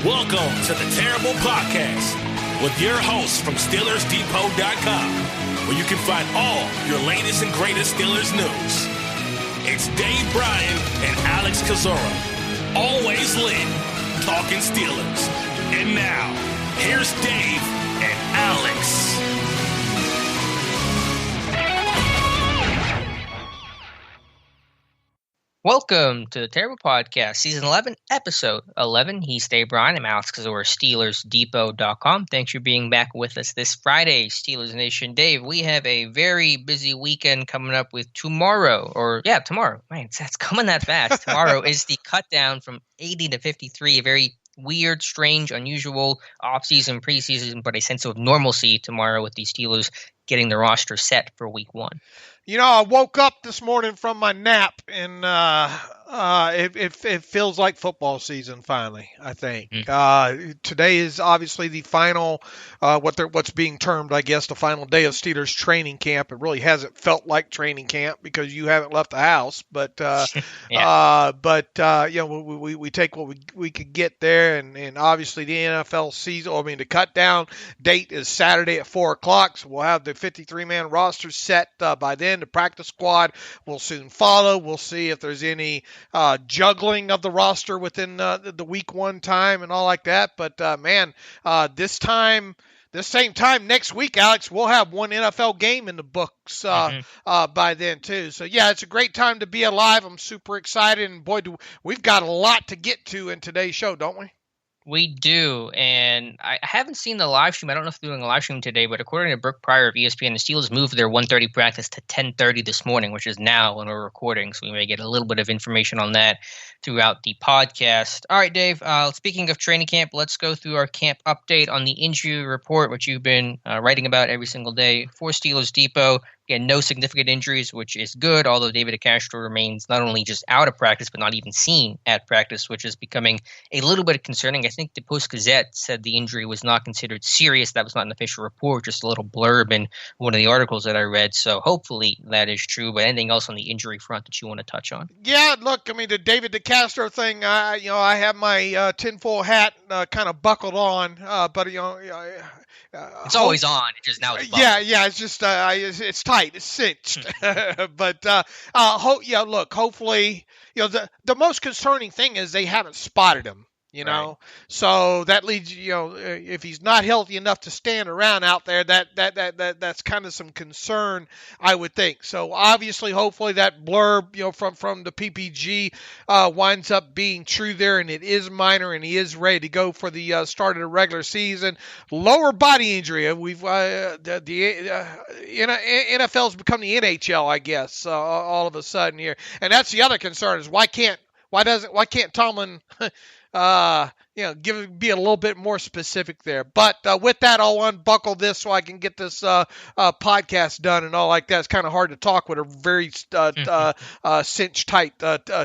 Welcome to the Terrible Podcast with your hosts from SteelersDepot.com, where you can find all your latest and greatest Steelers news. It's Dave Bryan and Alex Kozora, always lit, talking Steelers. And now, here's Dave and Alex. Welcome to the Terrible Podcast, Season 11, Episode 11. He's Dave Bryan. I'm Alex Kozora, SteelersDepot.com. Thanks for being back with us this Friday, Steelers Nation. Dave, we have a very busy weekend coming up with tomorrow. Man, it's coming that fast. Tomorrow is the cut down from 80 to 53, a very weird, strange, unusual offseason, preseason, but a sense of normalcy tomorrow with the Steelers getting the roster set for Week 1. You know, I woke up this morning from my nap, and it feels like football season finally, I think. Today is obviously the final, what's being termed, I guess, the final day of Steelers training camp. It really hasn't felt like training camp because you haven't left the house, but you know, we take what we could get there, and obviously the NFL season, the cut down date is Saturday at 4 o'clock, so we'll have the 53-man roster set by then. The practice squad will soon follow. We'll see if there's any juggling of the roster within the Week 1 time and all like that. But this same time next week, Alex, we'll have one NFL game in the books by then too. So yeah, it's a great time to be alive. I'm super excited, and boy, we've got a lot to get to in today's show, don't we? We do, and I haven't seen the live stream. I don't know if they're doing a live stream today, but according to Brooke Pryor of ESPN, the Steelers moved their 1:30 practice to 10:30 this morning, which is now when we're recording, so we may get a little bit of information on that throughout the podcast. All right, Dave, speaking of training camp, let's go through our camp update on the injury report, which you've been writing about every single day for Steelers Depot. Again, no significant injuries, which is good, although David DeCastro remains not only just out of practice, but not even seen at practice, which is becoming a little bit concerning. I think the Post-Gazette said the injury was not considered serious. That was not an official report, just a little blurb in one of the articles that I read. So hopefully that is true. But anything else on the injury front that you want to touch on? Yeah, look, the David DeCastro thing, I have my tinfoil hat kind of buckled on, but it's always on. It just now it's buckled. Yeah. It's just it's tight. It's cinched. But hopefully, the most concerning thing is they haven't spotted him. Right. So that leads if he's not healthy enough to stand around out there, that's kind of some concern, I would think. So obviously, hopefully that blurb, from the PPG winds up being true there, and it is minor, and he is ready to go for the start of the regular season. Lower body injury. We've NFL's become the NHL, I guess, all of a sudden here, and that's the other concern is why can't Tomlin be a little bit more specific there. But with that, I'll unbuckle this so I can get this podcast done and all like that. It's kind of hard to talk with a very cinch tight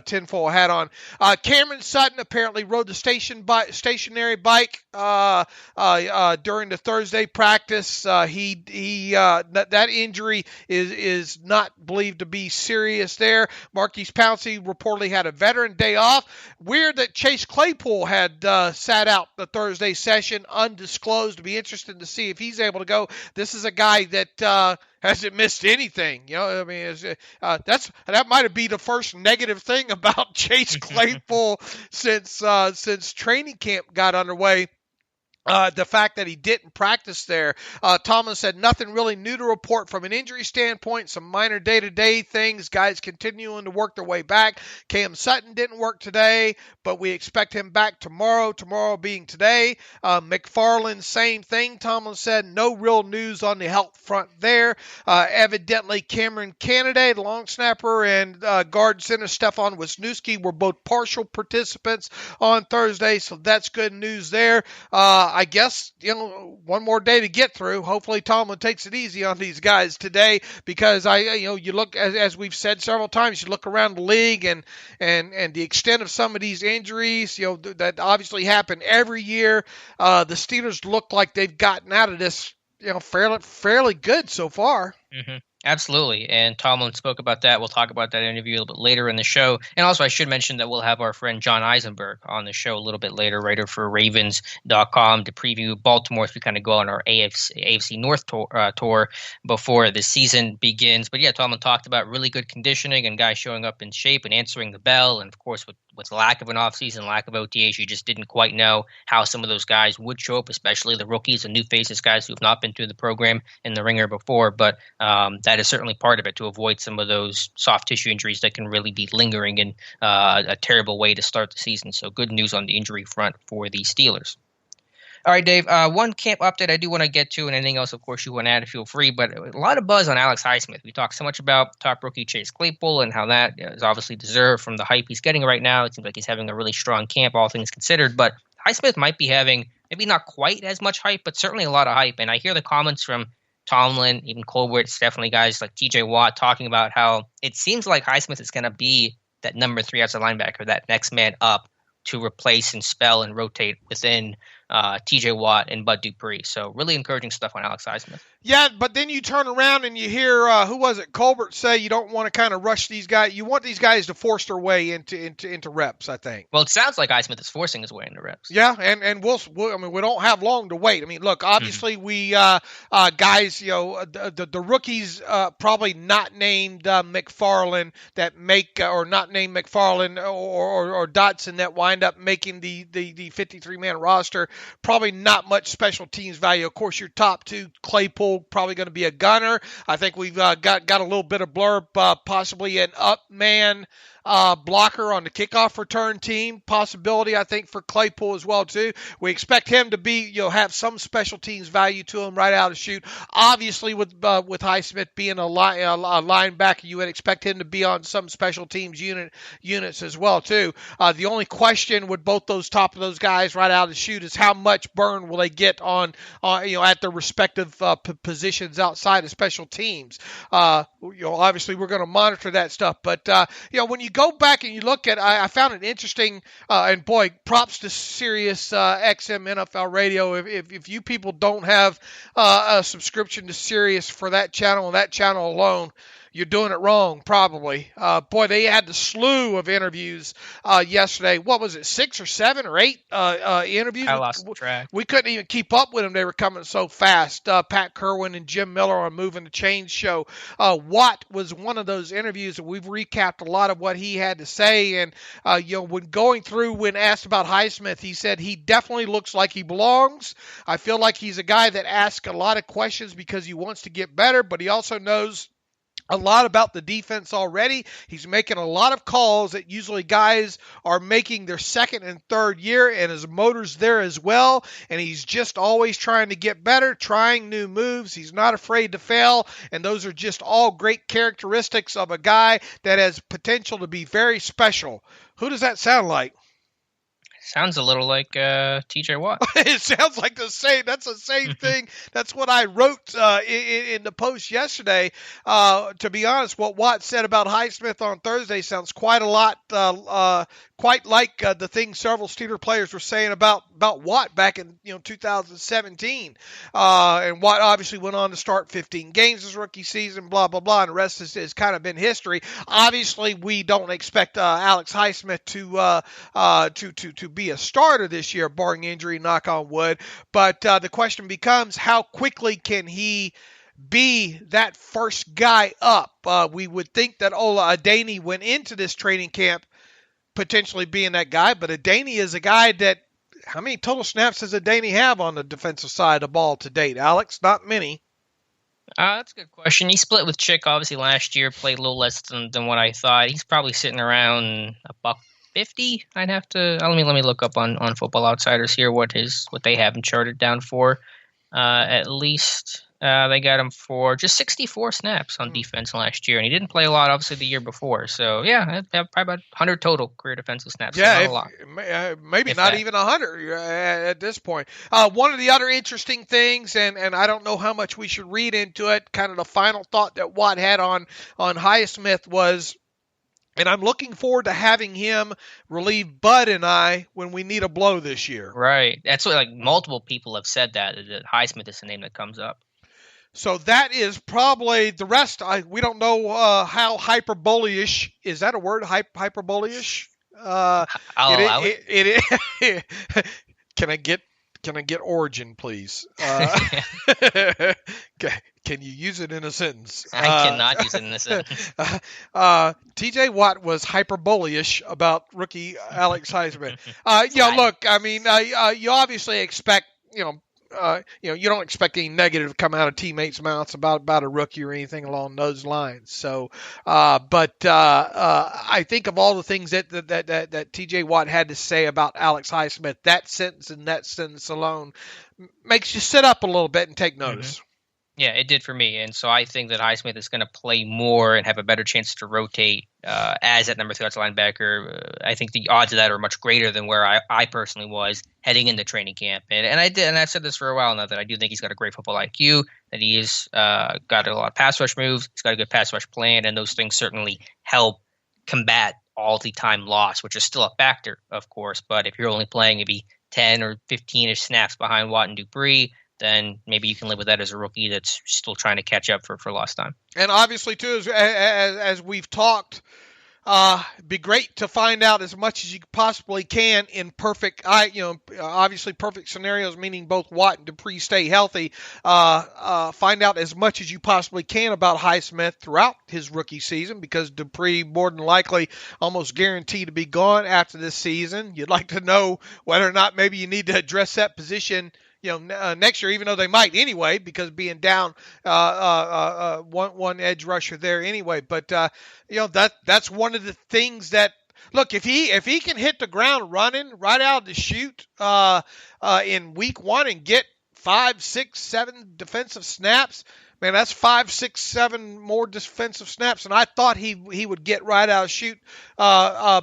tinfoil hat on. Cameron Sutton apparently rode the stationary bike during the Thursday practice. That injury is not believed to be serious there. Marquise Pouncey reportedly had a veteran day off. Weird that Chase Claypool had sat out the Thursday session undisclosed. To be interested to see if he's able to go. This is a guy that hasn't missed anything. That might be the first negative thing about Chase Claypool since training camp got underway. The fact that he didn't practice there. Tomlin said nothing really new to report from an injury standpoint, some minor day-to-day things, guys continuing to work their way back. Cam Sutton didn't work today, but we expect him back tomorrow being today. McFarland, same thing. Tomlin said no real news on the health front there. Evidently, Cameron Canaday, the long snapper, and guard center Stefan Wisniewski were both partial participants on Thursday, so that's good news there. I guess, one more day to get through. Hopefully Tomlin takes it easy on these guys today because you look, as we've said several times, you look around the league and the extent of some of these injuries, that obviously happen every year. The Steelers look like they've gotten out of this, fairly good so far. Mm-hmm. Absolutely. And Tomlin spoke about that. We'll talk about that interview a little bit later in the show. And also, I should mention that we'll have our friend John Eisenberg on the show a little bit later, writer for Ravens.com, to preview Baltimore as we kind of go on our AFC North tour before the season begins. But yeah, Tomlin talked about really good conditioning and guys showing up in shape and answering the bell. And of course, with lack of an offseason, lack of OTAs, you just didn't quite know how some of those guys would show up, especially the rookies and new faces, guys who have not been through the program in the ringer before. But that is certainly part of it, to avoid some of those soft tissue injuries that can really be lingering in a terrible way to start the season. So good news on the injury front for the Steelers. All right, Dave, one camp update I do want to get to, and anything else, of course, you want to add, feel free, but a lot of buzz on Alex Highsmith. We talked so much about top rookie Chase Claypool and how that is obviously deserved from the hype he's getting right now. It seems like he's having a really strong camp, all things considered, but Highsmith might be having maybe not quite as much hype, but certainly a lot of hype. And I hear the comments from Tomlin, even Colbert, it's definitely guys like TJ Watt talking about how it seems like Highsmith is going to be that number 3 outside linebacker, that next man up to replace and spell and rotate within TJ Watt and Bud Dupree. So really encouraging stuff on Alex Highsmith. Yeah, but then you turn around and you hear, who was it, Colbert say you don't want to kind of rush these guys. You want these guys to force their way into reps, I think. Well, it sounds like Highsmith is forcing his way into reps. Yeah, and we'll I mean, we don't have long to wait. I mean, look, obviously we guys, you know, the rookies probably not named McFarland that make or not named McFarland or Dotson that wind up making the 53-man roster. Probably not much special teams value. Of course, your top two, Claypool, probably going to be a gunner. I think we've got a little bit of blurb, possibly an up man blocker on the kickoff return team. Possibility, I think, for Claypool as well, too. We expect him to be, have some special teams value to him right out of the chute. Obviously, with Highsmith being a linebacker, you would expect him to be on some special teams units as well, too. The only question with both those top of those guys right out of the chute is how much burn will they get on at their respective positions outside of special teams. Obviously, we're going to monitor that stuff, but when you go back and you look at, I found it interesting, and boy, props to Sirius XM NFL Radio. If you people don't have a subscription to Sirius for that channel and that channel alone, you're doing it wrong, probably. Boy, they had the slew of interviews yesterday. What was it, 6 or 7 or 8 interviews? I lost track. We couldn't even keep up with them. They were coming so fast. Pat Kerwin and Jim Miller on Moving the Chains show. Watt was one of those interviews, and we've recapped a lot of what he had to say. And, when asked about Highsmith, he said he definitely looks like he belongs. I feel like he's a guy that asks a lot of questions because he wants to get better, but he also knows a lot about the defense already. He's making a lot of calls that usually guys are making their second and third year, and his motor's there as well. And he's just always trying to get better, trying new moves. He's not afraid to fail. And those are just all great characteristics of a guy that has potential to be very special. Who does that sound like? Sounds a little like TJ Watt. It sounds like that's the same thing. That's what I wrote in the post yesterday. To be honest, what Watt said about Highsmith on Thursday sounds quite a lot, quite like the thing several Steelers players were saying about Watt back in 2017. And Watt obviously went on to start 15 games his rookie season, blah blah blah, and the rest is kind of been history. Obviously, we don't expect Alex Highsmith to be a starter this year, barring injury, knock on wood. But the question becomes, how quickly can he be that first guy up? We would think that Ola Adeni went into this training camp potentially being that guy, but Adeni is a guy that, how many total snaps does Adeni have on the defensive side of the ball to date, Alex? Not many. That's a good question. He split with Chick obviously last year, played a little less than what I thought. He's probably sitting around $150. I'd have to let me look up on Football Outsiders here what they have him charted down for. At least they got him for just 64 snaps on defense last year, and he didn't play a lot obviously the year before. So yeah, probably about 100 total career defensive snaps. Yeah, so not a lot. Maybe not even 100 at this point. One of the other interesting things, and I don't know how much we should read into it, kind of the final thought that Watt had on Highsmith was, and I'm looking forward to having him relieve Bud and I when we need a blow this year. Right. That's what multiple people have said that Highsmith is the name that comes up. So that is probably the rest. We don't know how hyperbole-ish. Is that a word? Hyperbole-ish? I'll allow it. Can I get origin, please? Can you use it in a sentence? I cannot use it in a sentence. T.J. Watt was hyperbole-ish about rookie Alex Highsmith. Look, I mean, you obviously expect, you don't expect any negative to come out of teammates' mouths about a rookie or anything along those lines. So, but I think of all the things that T.J. Watt had to say about Alex Highsmith, that sentence and that sentence alone makes you sit up a little bit and take notice. Mm-hmm. Yeah, it did for me. And so I think that Highsmith is going to play more and have a better chance to rotate as that number 3 outside linebacker. I think the odds of that are much greater than where I personally was heading into training camp. And I've said this for a while now, that I do think he's got a great football IQ, that he has got a lot of pass rush moves, he's got a good pass rush plan, and those things certainly help combat all the time loss, which is still a factor, of course. But if you're only playing maybe 10 or 15-ish snaps behind Watt and Dupree, then maybe you can live with that as a rookie that's still trying to catch up for lost time. And obviously, too, as we've talked, it'd be great to find out as much as you possibly can in obviously perfect scenarios, meaning both Watt and Dupree stay healthy. Find out as much as you possibly can about Highsmith throughout his rookie season, because Dupree more than likely almost guaranteed to be gone after this season. You'd like to know whether or not maybe you need to address that position next year, even though they might anyway, because being down one edge rusher there anyway. But that's one of the things that, look, if he can hit the ground running right out of the chute in week 1 and get 5, 6, 7 defensive snaps, man, that's 5, 6, 7 more defensive snaps, and I thought he would get right out of the chute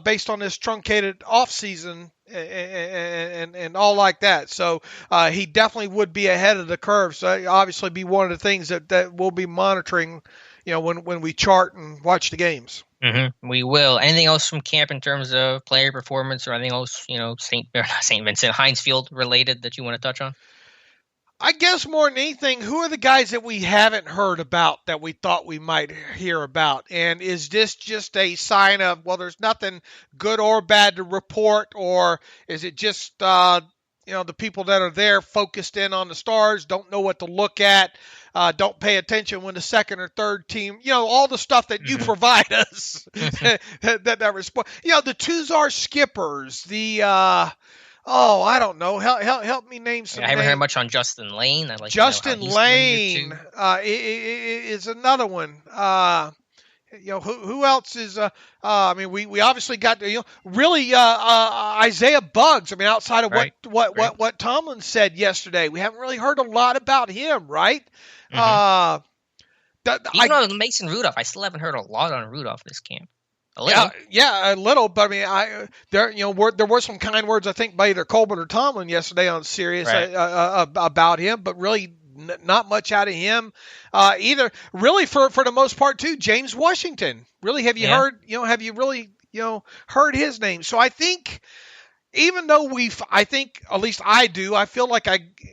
based on this truncated offseason and all like that. So he definitely would be ahead of the curve. So obviously be one of the things that we'll be monitoring, when we chart and watch the games. Mm-hmm. We will. Anything else from camp in terms of player performance or anything else, St. Vincent, Heinz Field related that you want to touch on? I guess more than anything, who are the guys that we haven't heard about that we thought we might hear about? And is this just a sign of, well, there's nothing good or bad to report, or is it just, the people that are there focused in on the stars, don't know what to look at, don't pay attention when the second or third team, all the stuff that you provide us, that respond. The Tuzar skippers, the, I don't know. Help me name some. I haven't heard much on Justin Lane. Justin Lane is another one. Who else is? We obviously got really Isaiah Buggs. I mean, outside of what Tomlin said yesterday, we haven't really heard a lot about him, right? Mm-hmm. Even on Mason Rudolph, I still haven't heard a lot on Rudolph this camp. A little. Yeah, a little. But I mean, there were some kind words, I think, by either Colbert or Tomlin yesterday on Sirius about him, but really not much out of him either. Really, for the most part, too. James Washington. Really, have you heard? Have you really heard his name? So I think, even though I think, at least I do, I feel like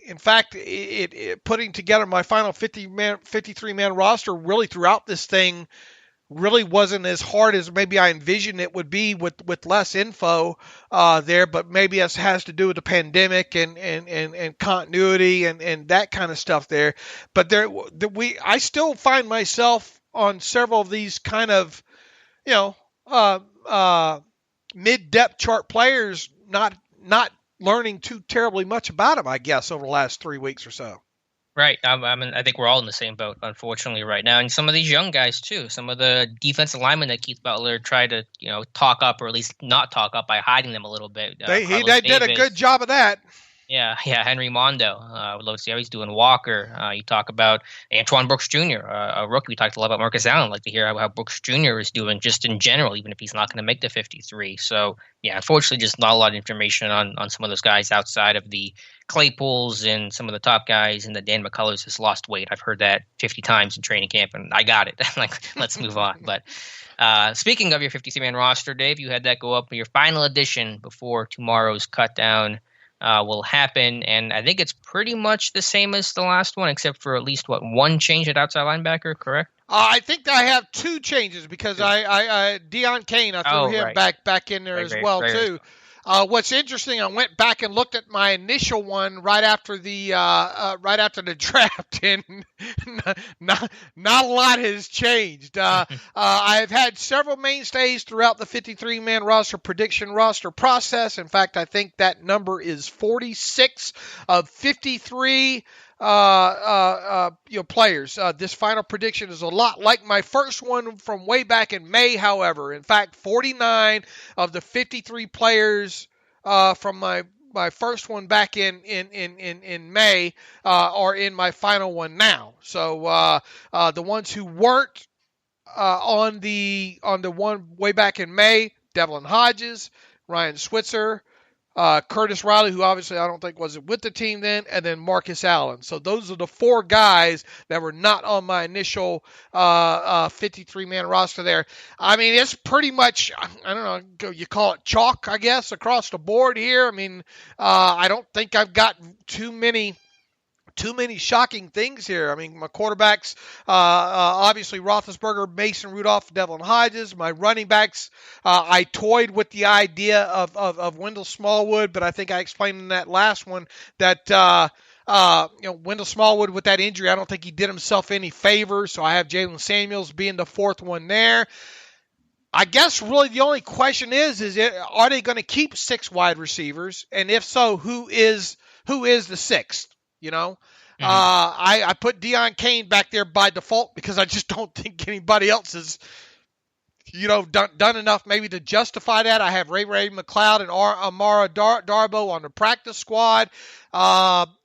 in fact, putting together my final 53-man roster really throughout this thing really wasn't as hard as maybe I envisioned it would be with less info there, but maybe it has to do with the pandemic and continuity and that kind of stuff there. But I still find myself on several of these kind of mid-depth chart players not learning too terribly much about them, I guess, over the last 3 weeks or so. Right. I think we're all in the same boat, unfortunately, right now. And some of these young guys, too. Some of the defensive linemen that Keith Butler tried to, talk up, or at least not talk up by hiding them a a bit. They did a good job of that. Yeah, Henry Mondo. I would love to see how he's doing. Walker. You talk about Antoine Brooks Jr., a rookie. We talked a lot about Marcus Allen. I'd like to hear how Brooks Jr. is doing just in general, even if he's not going to make the 53. So, yeah, unfortunately, just not a lot of information on some of those guys outside of the Claypools and some of the top guys, and the Dan McCullers has lost weight. I've heard that 50 times in training camp, and I got it. Let's move on. But speaking of your 53-man roster, Dave, you had that go up in your final edition before tomorrow's cut down. will happen. And I think it's pretty much the same as the last one, except for at least, one change at outside linebacker, correct? I think I have two changes because I Deion Kane, I threw him back in there as well too. What's interesting, I went back and looked at my initial one right after the draft, and not a lot has changed. I've had several mainstays throughout the 53-man roster prediction roster process. In fact, I think that number is 46 of 53. Players. This final prediction is a lot like my first one from way back in May. However, in fact, 49 of the 53 players from my first one back in May are in my final one now. So the ones who weren't on the one way back in May: Devlin Hodges, Ryan Switzer, Curtis Riley, who obviously I don't think was with the team then, and then Marcus Allen. So those are the four guys that were not on my initial 53-man roster there. I mean, it's pretty much, I don't know, you call it chalk, I guess, across the board here. I mean, I don't think I've got too many shocking things here. I mean, my quarterbacks, obviously Roethlisberger, Mason Rudolph, Devlin Hodges. My running backs, I toyed with the idea of Wendell Smallwood, but I think I explained in that last one that Wendell Smallwood with that injury, I don't think he did himself any favors. So I have Jalen Samuels being the fourth one there. I guess really the only question is are they going to keep 6 wide receivers? And if so, who is the sixth? I put Deion Kane back there by default because I just don't think anybody else has, done enough maybe to justify that. I have Ray McLeod and Amara Darbo on the practice squad.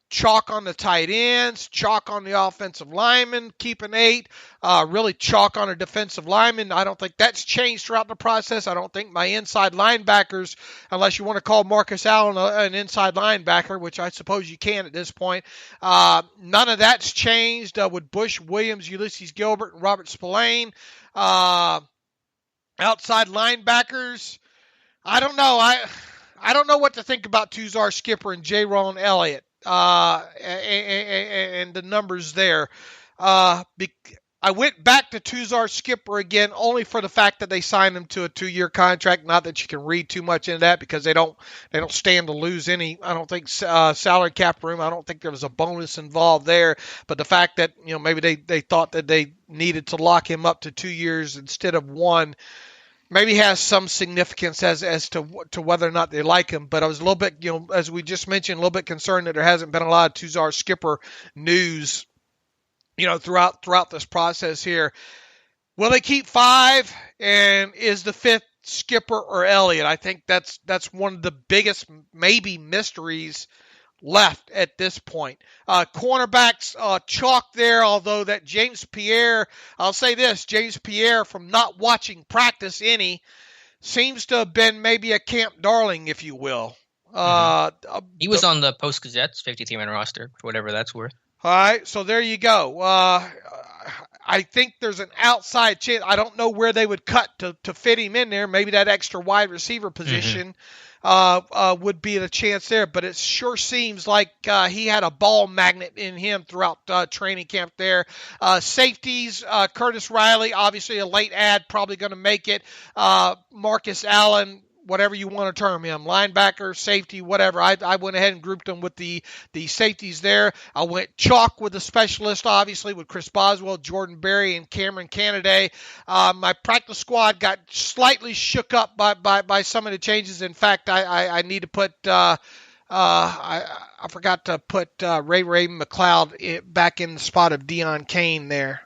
Chalk on the tight ends, chalk on the offensive linemen, keeping 8. Really chalk on a defensive lineman. I don't think that's changed throughout the process. I don't think my inside linebackers, unless you want to call Marcus Allen an inside linebacker, which I suppose you can at this point, none of that's changed with Bush, Williams, Ulysses Gilbert, and Robert Spillane. Outside linebackers, I don't know. I don't know what to think about Tuzar Skipper and J-Ron Elliott. And the numbers there. I went back to Tuzar Skipper again only for the fact that they signed him to a 2-year contract. Not that you can read too much into that because they don't stand to lose any. I don't think salary cap room. I don't think there was a bonus involved there. But the fact that maybe they thought that they needed to lock him up to 2 years instead of 1. Maybe has some significance as to whether or not they like him. But I was a little bit, as we just mentioned, a little bit concerned that there hasn't been a lot of Tuzar Skipper news, throughout this process here. Will they keep 5? And is the 5th Skipper or Elliott? I think that's one of the biggest maybe mysteries left at this point. Cornerbacks, chalk there, although that James Pierre, I'll say this, James Pierre, from not watching practice any, seems to have been maybe a camp darling, if you will. He was on the Post-Gazette's 53-man roster, for whatever that's worth. All right, so there you go. I think there's an outside chance. I don't know where they would cut to fit him in there. Maybe that extra wide receiver position. Would be the chance there, but it sure seems like he had a ball magnet in him throughout training camp there. Safeties, Curtis Riley, obviously a late ad, probably going to make it. Marcus Allen, whatever you want to term him, linebacker, safety, whatever. I went ahead and grouped them with the safeties there. I went chalk with the specialist, obviously, with Chris Boswell, Jordan Berry, and Cameron Canaday. My practice squad got slightly shook up by some of the changes. In fact, I need to put I forgot to put Ray McLeod back in the spot of Deion Kane there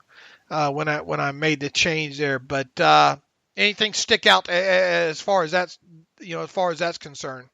when I made the change there. But anything stick out as far as that's concerned?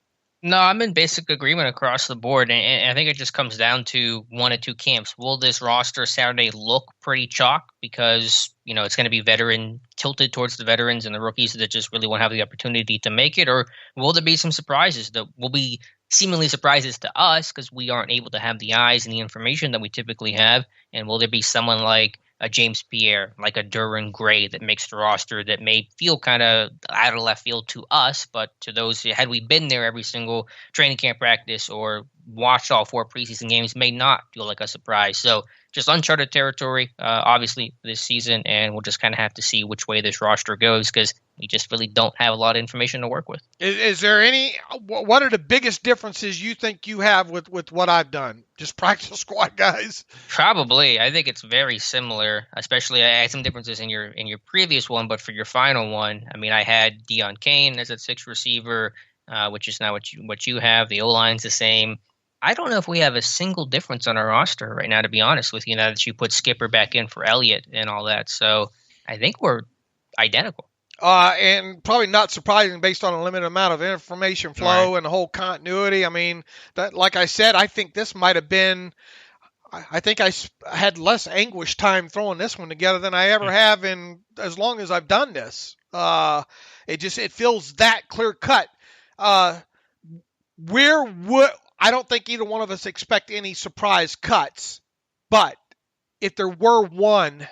No, I'm in basic agreement across the board, and I think it just comes down to one of two camps. Will this roster Saturday look pretty chalk because it's going to be veteran tilted towards the veterans and the rookies that just really won't have the opportunity to make it, or will there be some surprises that will be seemingly surprises to us because we aren't able to have the eyes and the information that we typically have? And will there be someone like a James Pierre, like a Duran Gray that makes the roster that may feel kind of out of left field to us, but to those, had we been there every single training camp practice or watched all 4 preseason games, may not feel like a surprise. So just uncharted territory, obviously, this season, and we'll just kind of have to see which way this roster goes because we just really don't have a lot of information to work with. Is there what are the biggest differences you think you have with what I've done? Just practice squad guys? Probably. I think it's very similar, especially I had some differences in your previous one, but for your final one, I mean, I had Deion Kane as a 6th receiver, which is not what you have. The O-line's the same. I don't know if we have a single difference on our roster right now, to be honest with you, now that you put Skipper back in for Elliott and all that. So I think we're identical. And probably not surprising based on a limited amount of information flow and the whole continuity. I mean, that, like I said, I think this might have been – I think I had less anguish time throwing this one together than I ever have in as long as I've done this. It feels that clear cut. I don't think either one of us expect any surprise cuts, but if there were one,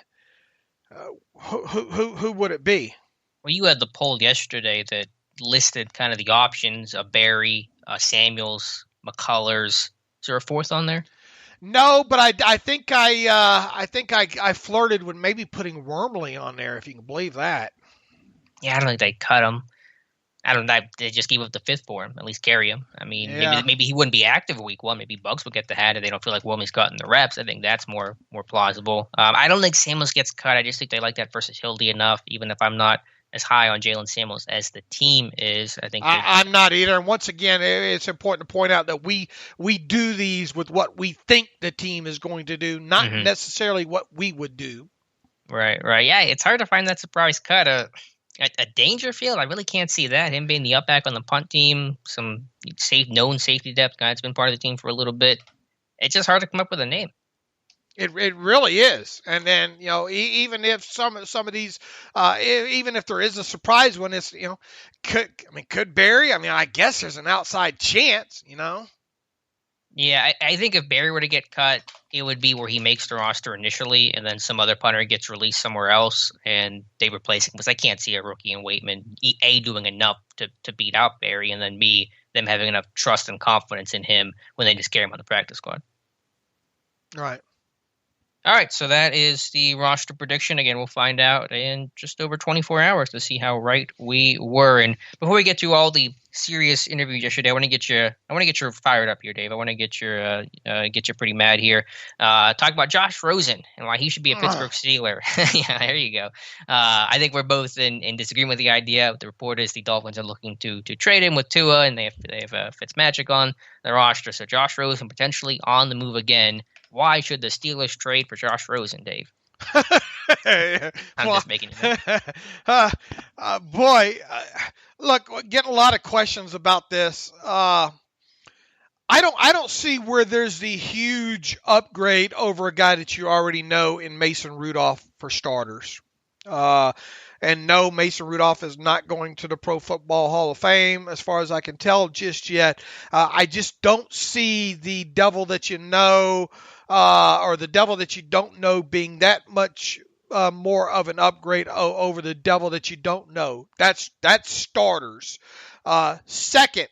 who would it be? Well, you had the poll yesterday that listed kind of the options of Barry, Samuels, McCullers. Is there a 4th on there? No, but I think I flirted with maybe putting Wormley on there, if you can believe that. Yeah, I don't think they cut him. I don't know. They just gave up the 5th for him, at least carry him. I mean, maybe he wouldn't be active week 1. Maybe Bugs would get the hat, and they don't feel like Wormley's gotten the reps. I think that's more plausible. I don't think Samuels gets cut. I just think they like that versatility enough, even if I'm not as high on Jalen Samuels as the team is. I think I'm not either. And once again, it's important to point out that we do these with what we think the team is going to do, not necessarily what we would do. Right. Yeah, it's hard to find that surprise cut. A Dangerfield, I really can't see that. Him being the up back on the punt team, some known safety depth guy that's been part of the team for a little bit. It's just hard to come up with a name. It really is. And then, even if some of these, even if there is a surprise one, it's, could Barry? I mean, I guess there's an outside chance, Yeah, I think if Barry were to get cut, it would be where he makes the roster initially, and then some other punter gets released somewhere else, and they replace him. Because I can't see a rookie in Waitman, A, doing enough to beat out Barry, and then B, them having enough trust and confidence in him when they just carry him on the practice squad. Right. All right, so that is the roster prediction. Again, we'll find out in just over 24 hours to see how right we were. And before we get to all the serious interviews yesterday, I want to get you fired up here, Dave. I want to get you pretty mad here. Talk about Josh Rosen and why he should be a Pittsburgh Steeler. Yeah, there you go. I think we're both in disagreement with the idea. The report is the Dolphins are looking to trade him with Tua, and they have Fitzmagic on the roster. So Josh Rosen potentially on the move again. Why should the Steelers trade for Josh Rosen, Dave? I'm just making it. Look, getting a lot of questions about this. I don't see where there's the huge upgrade over a guy that you already know in Mason Rudolph for starters. And no, Mason Rudolph is not going to the Pro Football Hall of Fame, as far as I can tell, just yet. I just don't see the devil that you know or the devil that you don't know being that much more of an upgrade over the devil that you don't know. That's starters. Second,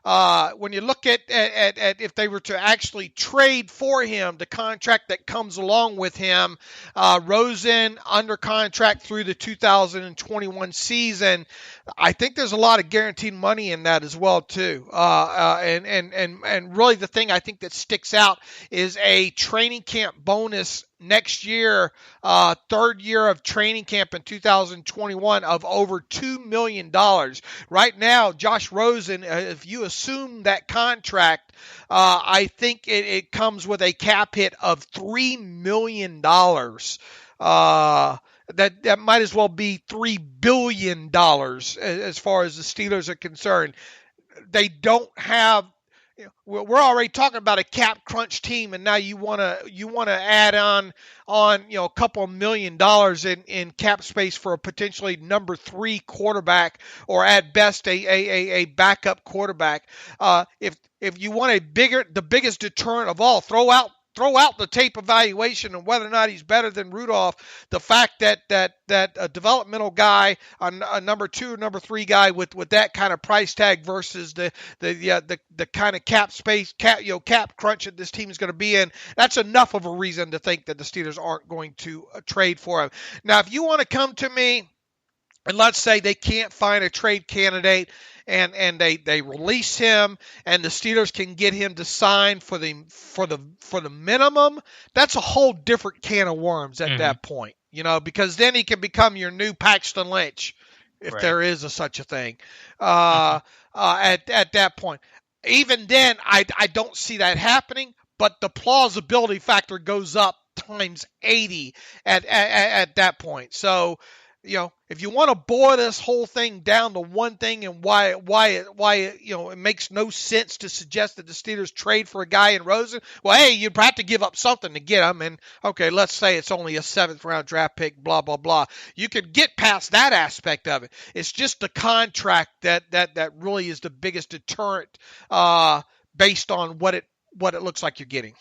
when you look at if they were to actually trade for him, the contract that comes along with him, Rosen under contract through the 2021 season, I think there's a lot of guaranteed money in that as well too. And really the thing I think that sticks out is a training camp bonus next year, third year of training camp in 2021 of over $2 million. Right now, Josh Rosen, if you assume that contract, I think it comes with a cap hit of $3 million. That might as well be $3 billion as far as the Steelers are concerned. They don't have. We're already talking about a cap crunch team, and now you want to add on a couple of $1 million in cap space for a potentially number 3 quarterback, or at best a backup quarterback. If you want the biggest deterrent of all, throw out throw out the tape evaluation and whether or not he's better than Rudolph, the fact that a developmental guy, a number 2, number 3 guy with that kind of price tag versus the kind of cap crunch that this team is going to be in, that's enough of a reason to think that the Steelers aren't going to trade for him. Now, if you want to come to me and let's say they can't find a trade candidate and they release him and the Steelers can get him to sign for the minimum, that's a whole different can of worms at that point, because then he can become your new Paxton Lynch, if there is such a thing, at that point. Even then, I don't see that happening, but the plausibility factor goes up times 80 at that point. So, if you want to boil this whole thing down to one thing and why it makes no sense to suggest that the Steelers trade for a guy in Rosen, well, hey, you'd have to give up something to get him. And okay, let's say it's only a 7th round draft pick, blah, blah, blah. You could get past that aspect of it. It's just the contract that really is the biggest deterrent based on what it looks like you're getting.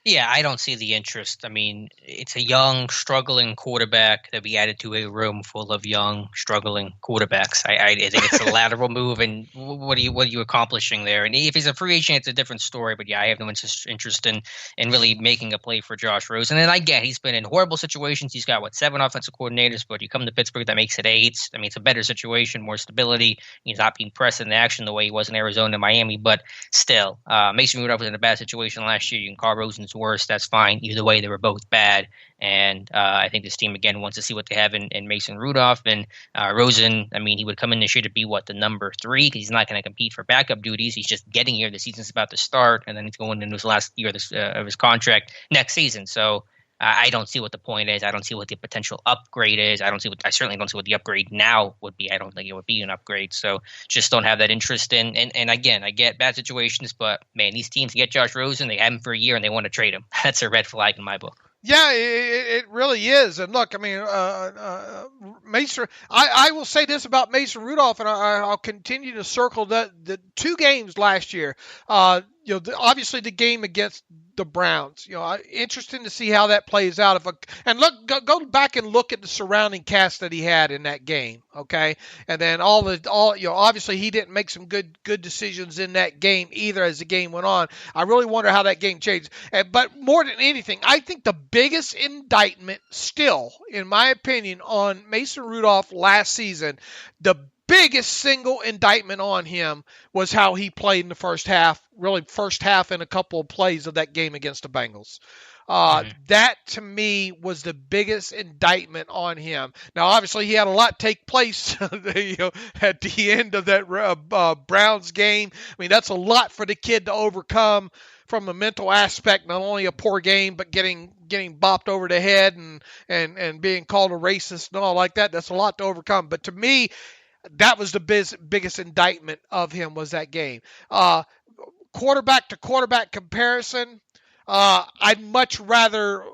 Yeah, I don't see the interest. I mean, it's a young, struggling quarterback that be added to a room full of young, struggling quarterbacks. I think it's a lateral move, and what are you accomplishing there? And if he's a free agent, it's a different story. But yeah, I have no interest in really making a play for Josh Rosen. And I get he's been in horrible situations. He's got 7 offensive coordinators, but you come to Pittsburgh, that makes it 8. I mean, it's a better situation, more stability. He's not being pressed in action the way he was in Arizona and Miami. But still, Mason Rudolph was in a bad situation last year. You can call Rosen's worse. That's fine. Either way, they were both bad. And I think this team, again, wants to see what they have in Mason Rudolph. And Rosen, I mean, he would come in this year to be, the number 3, because he's not going to compete for backup duties. He's just getting here. The season's about to start, and then he's going into his last year of his contract next season. So I don't see what the point is. I don't see what the potential upgrade is. I certainly don't see what the upgrade now would be. I don't think it would be an upgrade. So just don't have that interest in. And again, I get bad situations, but man, these teams get Josh Rosen, they have him for a year and they want to trade him. That's a red flag in my book. Yeah, it really is. And look, I mean, Mason. I will say this about Mason Rudolph, and I'll continue to circle the 2 games last year. Obviously the game against the Browns. Interesting to see how that plays out. Go back and look at the surrounding cast that he had in that game. Okay, and then obviously he didn't make some good decisions in that game either as the game went on. I really wonder how that game changed. But more than anything, I think the biggest indictment still, in my opinion, on Mason Rudolph last season, the biggest single indictment on him was how he played in the first half and a couple of plays of that game against the Bengals. That, to me, was the biggest indictment on him. Now, obviously, he had a lot take place at the end of that Browns game. I mean, that's a lot for the kid to overcome from a mental aspect, not only a poor game, but getting bopped over the head and being called a racist and all like that. That's a lot to overcome. But to me, that was the biggest indictment of him, was that game. Quarterback to quarterback comparison, I'd much rather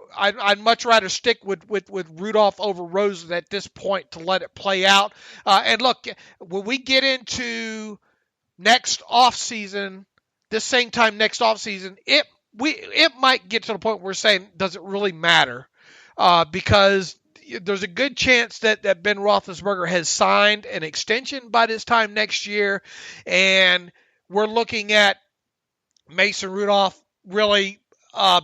stick with Rudolph over Rosen at this point to let it play out. And look, when we get into next offseason, this same time next offseason, it might get to the point where we're saying, does it really matter? Because there's a good chance that Ben Roethlisberger has signed an extension by this time next year, and we're looking at Mason Rudolph really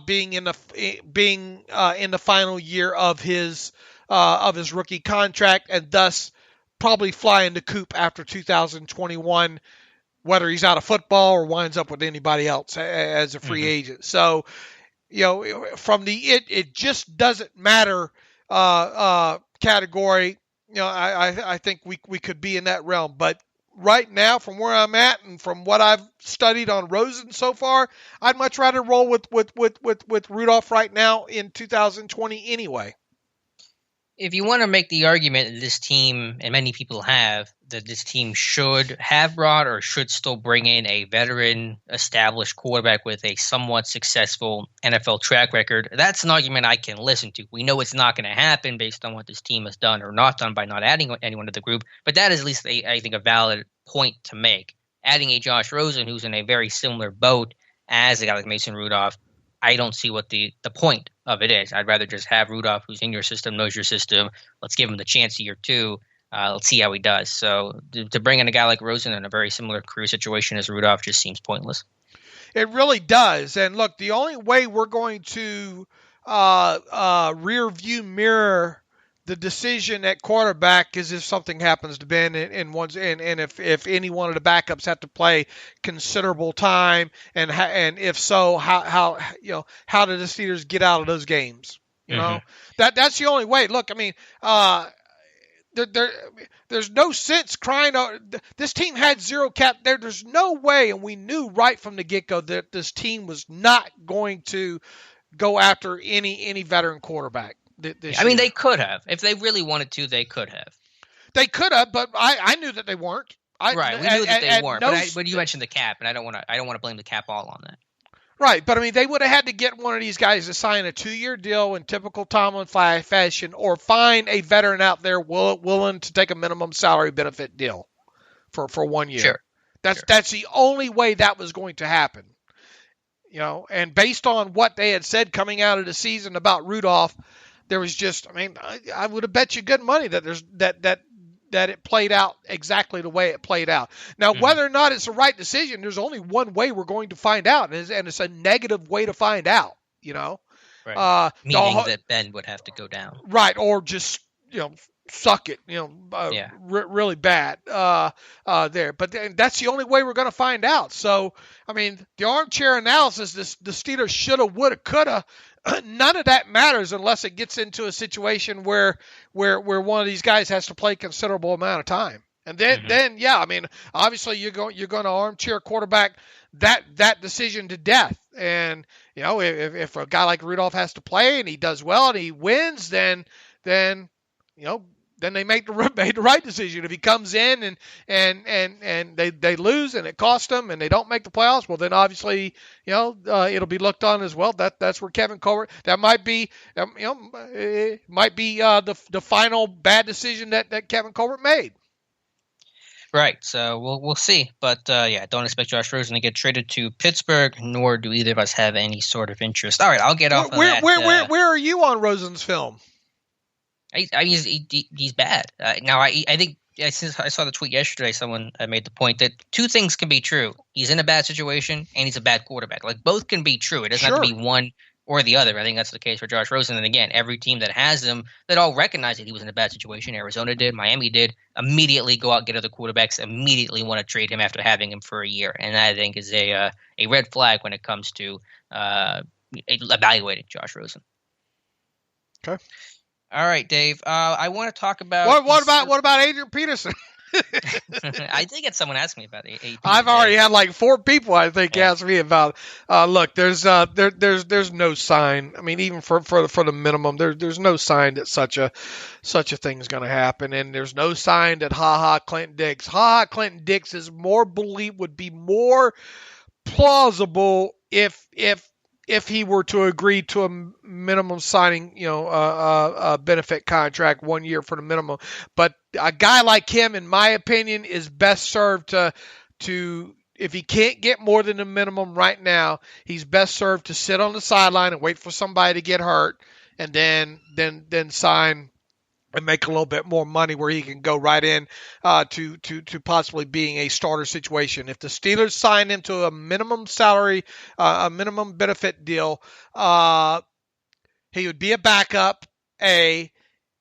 being in the final year of his rookie contract, and thus probably flying the coop after 2021, whether he's out of football or winds up with anybody else as a free agent. So, from the it just doesn't matter category, I think we could be in that realm. But right now, from where I'm at and from what I've studied on Rosen so far, I'd much rather roll with Rudolph right now in 2020 anyway. If you want to make the argument that this team, and many people have, that this team should have brought or should still bring in a veteran, established quarterback with a somewhat successful NFL track record, that's an argument I can listen to. We know it's not going to happen based on what this team has done or not done by not adding anyone to the group, but that is at least, I think, a valid point to make. Adding a Josh Rosen, who's in a very similar boat as a guy like Mason Rudolph, I don't see what the point of it is. I'd rather just have Rudolph, who's in your system, knows your system. Let's give him the chance a year two. Let's see how he does. So to bring in a guy like Rosen in a very similar career situation as Rudolph just seems pointless. It really does. And look, the only way we're going to rear view mirror the decision at quarterback is if something happens to Ben and if any one of the backups have to play considerable time, and if so, how do the Steelers get out of those games? You know, that's the only way. Look, I mean, there's no sense crying out. This team had zero cap. There's no way, and we knew right from the get-go that this team was not going to go after any veteran quarterback. I mean, they could have. If they really wanted to, they could have. They could have, but I knew that they weren't. We knew that they weren't. But you mentioned the cap, and I don't want to blame the cap all on that. Right, but I mean, they would have had to get one of these guys to sign a 2-year deal in typical Tomlin fashion, or find a veteran out there willing to take a minimum salary benefit deal for 1 year. Sure. That's the only way that was going to happen. You know, and based on what they had said coming out of the season about Rudolph, there was just, I mean, I would have bet you good money that that it played out exactly the way it played out. Now, whether or not it's the right decision, there's only one way we're going to find out, and it's a negative way to find out, you know. Right. Meaning that Ben would have to go down. Right, or just, suck it, really bad there. But that's the only way we're going to find out. So, I mean, the armchair analysis, the Steelers shoulda, woulda, coulda, none of that matters unless it gets into a situation where one of these guys has to play a considerable amount of time. And then yeah, I mean, obviously you're going to armchair quarterback that decision to death. And if a guy like Rudolph has to play and he does well and he wins, then they made the right decision. If he comes in and they lose and it costs them and they don't make the playoffs, well, then obviously, it'll be looked on as well. That's where Kevin Colbert, that might be, it might be the final bad decision that Kevin Colbert made. Right. So we'll see. But don't expect Josh Rosen to get traded to Pittsburgh, nor do either of us have any sort of interest. All right, I'll get off of that. Where are you on Rosen's film? He's bad. Now, I think since I saw the tweet yesterday, someone made the point that two things can be true. He's in a bad situation, and he's a bad quarterback. Like, both can be true. It doesn't have to be one or the other. I think that's the case for Josh Rosen. And again, every team that has him, that all recognize that he was in a bad situation. Arizona did, Miami did. Immediately go out and get other quarterbacks. Immediately want to trade him after having him for a year. And that, I think, is a red flag when it comes to evaluating Josh Rosen. Okay. All right, Dave. I want to talk about what about Adrian Peterson? I did get someone asking me about AP. I've already had like 4 people I think ask me about. Look, there's no sign. I mean, even for the minimum, there's no sign that such a thing is going to happen, and there's no sign that Clinton Dix is would be more plausible if he were to agree to a minimum signing, a benefit contract 1 year for the minimum. But a guy like him, in my opinion, is best served to if he can't get more than the minimum right now, he's best served to sit on the sideline and wait for somebody to get hurt, and then sign and make a little bit more money where he can go right in to possibly being a starter situation. If the Steelers sign him to a minimum salary, a minimum benefit deal, he would be a backup, A,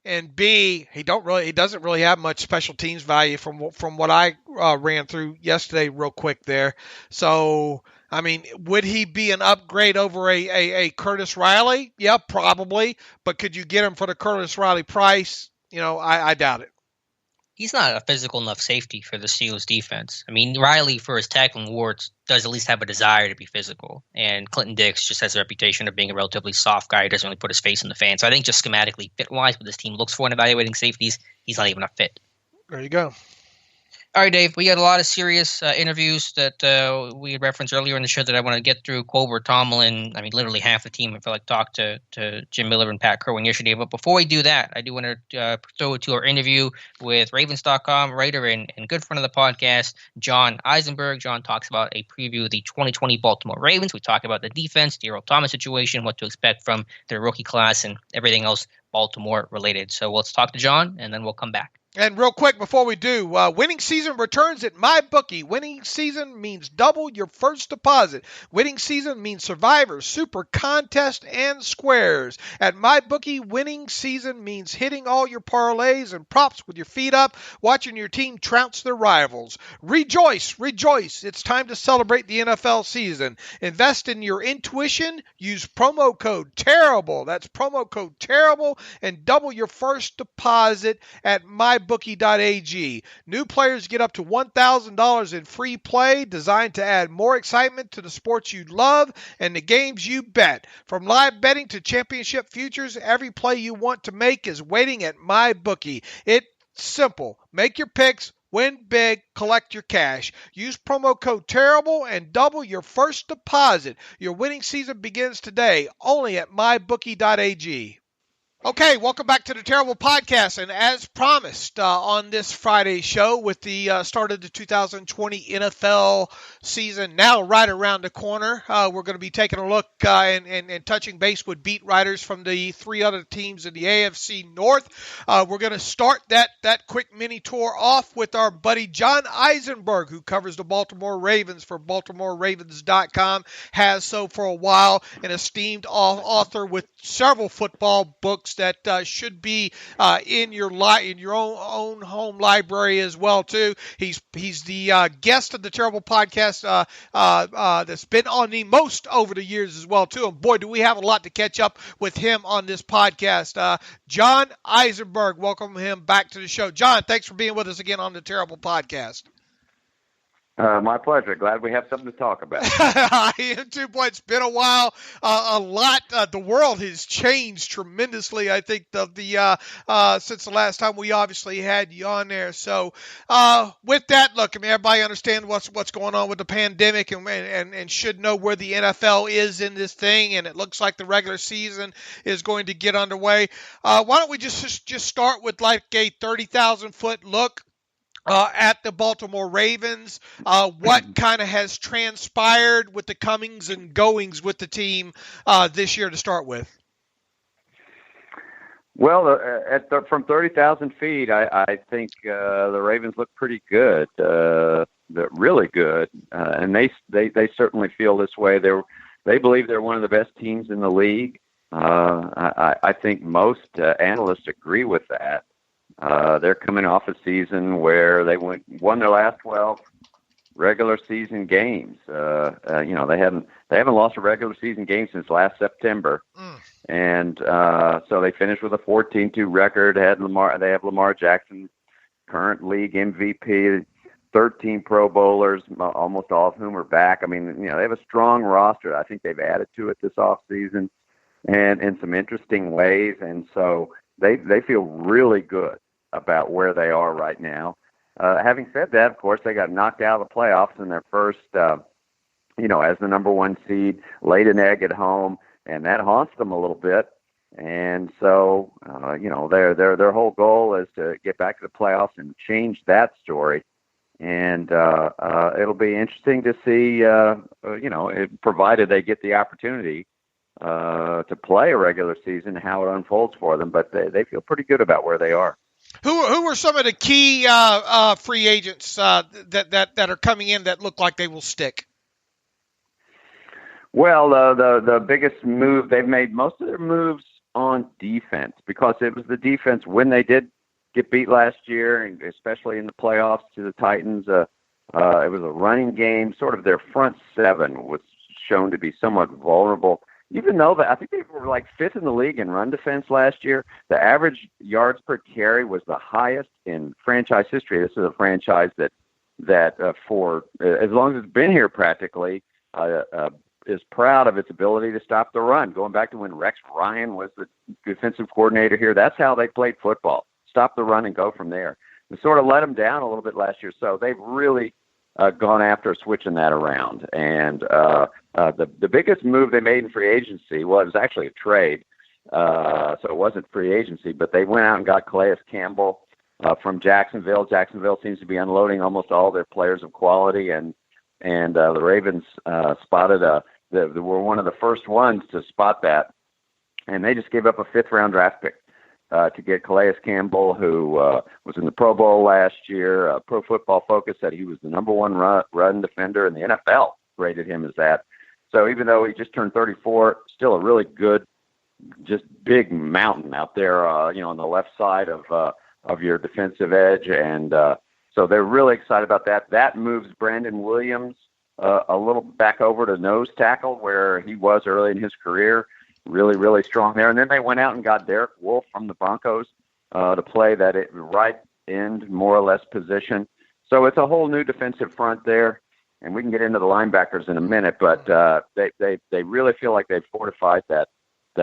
and B, he doesn't really have much special teams value from what I ran through yesterday real quick there. So, I mean, would he be an upgrade over a Curtis Riley? Yeah, probably. But could you get him for the Curtis Riley price? I doubt it. He's not a physical enough safety for the Steelers defense. I mean, Riley, for his tackling warts, does at least have a desire to be physical. And Clinton Dix just has a reputation of being a relatively soft guy who doesn't really put his face in the fan. So I think just schematically, fit-wise, what this team looks for in evaluating safeties, he's not even a fit. There you go. All right, Dave, we got a lot of serious interviews that we had referenced earlier in the show that I want to get through. Colbert, Tomlin, I mean, literally half the team, I feel like, talked to Jim Miller and Pat Kerwin yesterday. But before we do that, I do want to throw it to our interview with Ravens.com writer and good friend of the podcast, John Eisenberg. John talks about a preview of the 2020 Baltimore Ravens. We talk about the defense, the Earl Thomas situation, what to expect from their rookie class, and everything else Baltimore related. So let's talk to John, and then we'll come back. And real quick before we do, winning season returns at MyBookie. Winning season means double your first deposit. Winning season means Survivor, Super Contest, and Squares. At MyBookie, winning season means hitting all your parlays and props with your feet up, watching your team trounce their rivals. Rejoice, rejoice. It's time to celebrate the NFL season. Invest in your intuition. Use promo code TERRIBLE. That's promo code TERRIBLE and double your first deposit at MyBookie.ag. New players get up to $1,000 in free play designed to add more excitement to the sports you love and the games you bet. From live betting to championship futures, every play you want to make is waiting at MyBookie. It's simple. Make your picks, win big, collect your cash. Use promo code TERRIBLE and double your first deposit. Your winning season begins today only at MyBookie.ag. Okay, welcome back to the Terrible Podcast, and as promised on this Friday show with the start of the 2020 NFL season now right around the corner, we're going to be taking a look and touching base with beat writers from the three other teams in the AFC North. We're going to start that quick mini tour off with our buddy John Eisenberg, who covers the Baltimore Ravens for BaltimoreRavens.com, has so for a while, an esteemed author with several football books that should be in your own home library as well too. He's the guest of the Terrible Podcast that's been on the most over the years as well too. And boy, do we have a lot to catch up with him on this podcast. John Eisenberg, welcome him back to the show. John, thanks for being with us again on the Terrible Podcast. My pleasure. Glad we have something to talk about. I am too, boy. It's been a while. A lot. The world has changed tremendously, I think, since the last time we obviously had you on there. So with that, look, I mean, everybody understands what's going on with the pandemic and should know where the NFL is in this thing. And it looks like the regular season is going to get underway. Why don't we just start with like a 30,000-foot look at the Baltimore Ravens, what kind of has transpired with the comings and goings with the team this year to start with? Well, from 30,000 feet, I think the Ravens look pretty good. They're really good, and they certainly feel this way. They believe they're one of the best teams in the league. I think most analysts agree with that. They're coming off a season where they won their last 12 regular season games. They haven't lost a regular season game since last September, and so they finished with a 14-2 record. They have Lamar Jackson, current league MVP, 13 Pro Bowlers, almost all of whom are back. I mean, they have a strong roster. I think they've added to it this offseason, and in some interesting ways, and so they feel really good about where they are right now. Having said that, of course, they got knocked out of the playoffs in their first, as the number one seed, laid an egg at home, and that haunts them a little bit. And so, their whole goal is to get back to the playoffs and change that story. And it'll be interesting to see, provided they get the opportunity to play a regular season, how it unfolds for them. But they feel pretty good about where they are. Who are some of the key free agents that are coming in that look like they will stick? Well, the biggest move, they've made most of their moves on defense, because it was the defense when they did get beat last year, and especially in the playoffs to the Titans. It was a running game. Sort of their front seven was shown to be somewhat vulnerable. Even though I think they were like fifth in the league in run defense last year, the average yards per carry was the highest in franchise history. This is a franchise that for as long as it's been here practically is proud of its ability to stop the run. Going back to when Rex Ryan was the defensive coordinator here, that's how they played football. Stop the run and go from there. sort of let them down a little bit last year. So they've really gone after switching that around. And the biggest move they made in free agency, well, it was actually a trade. So it wasn't free agency, but they went out and got Calais Campbell from Jacksonville. Jacksonville seems to be unloading almost all their players of quality, and the Ravens spotted they were one of the first ones to spot that, and they just gave up a 5th-round draft pick to get Calais Campbell, who was in the Pro Bowl last year. Pro Football Focus said he was the number 1 run defender, and the NFL rated him as that. So even though he just turned 34, still a really good, just big mountain out there, on the left side of your defensive edge, and so they're really excited about that. That moves Brandon Williams a little back over to nose tackle where he was early in his career. Really, really strong there. And then they went out and got Derek Wolfe from the Broncos to play that right end, more or less position. So it's a whole new defensive front there, and we can get into the linebackers in a minute. But they really feel like they've fortified that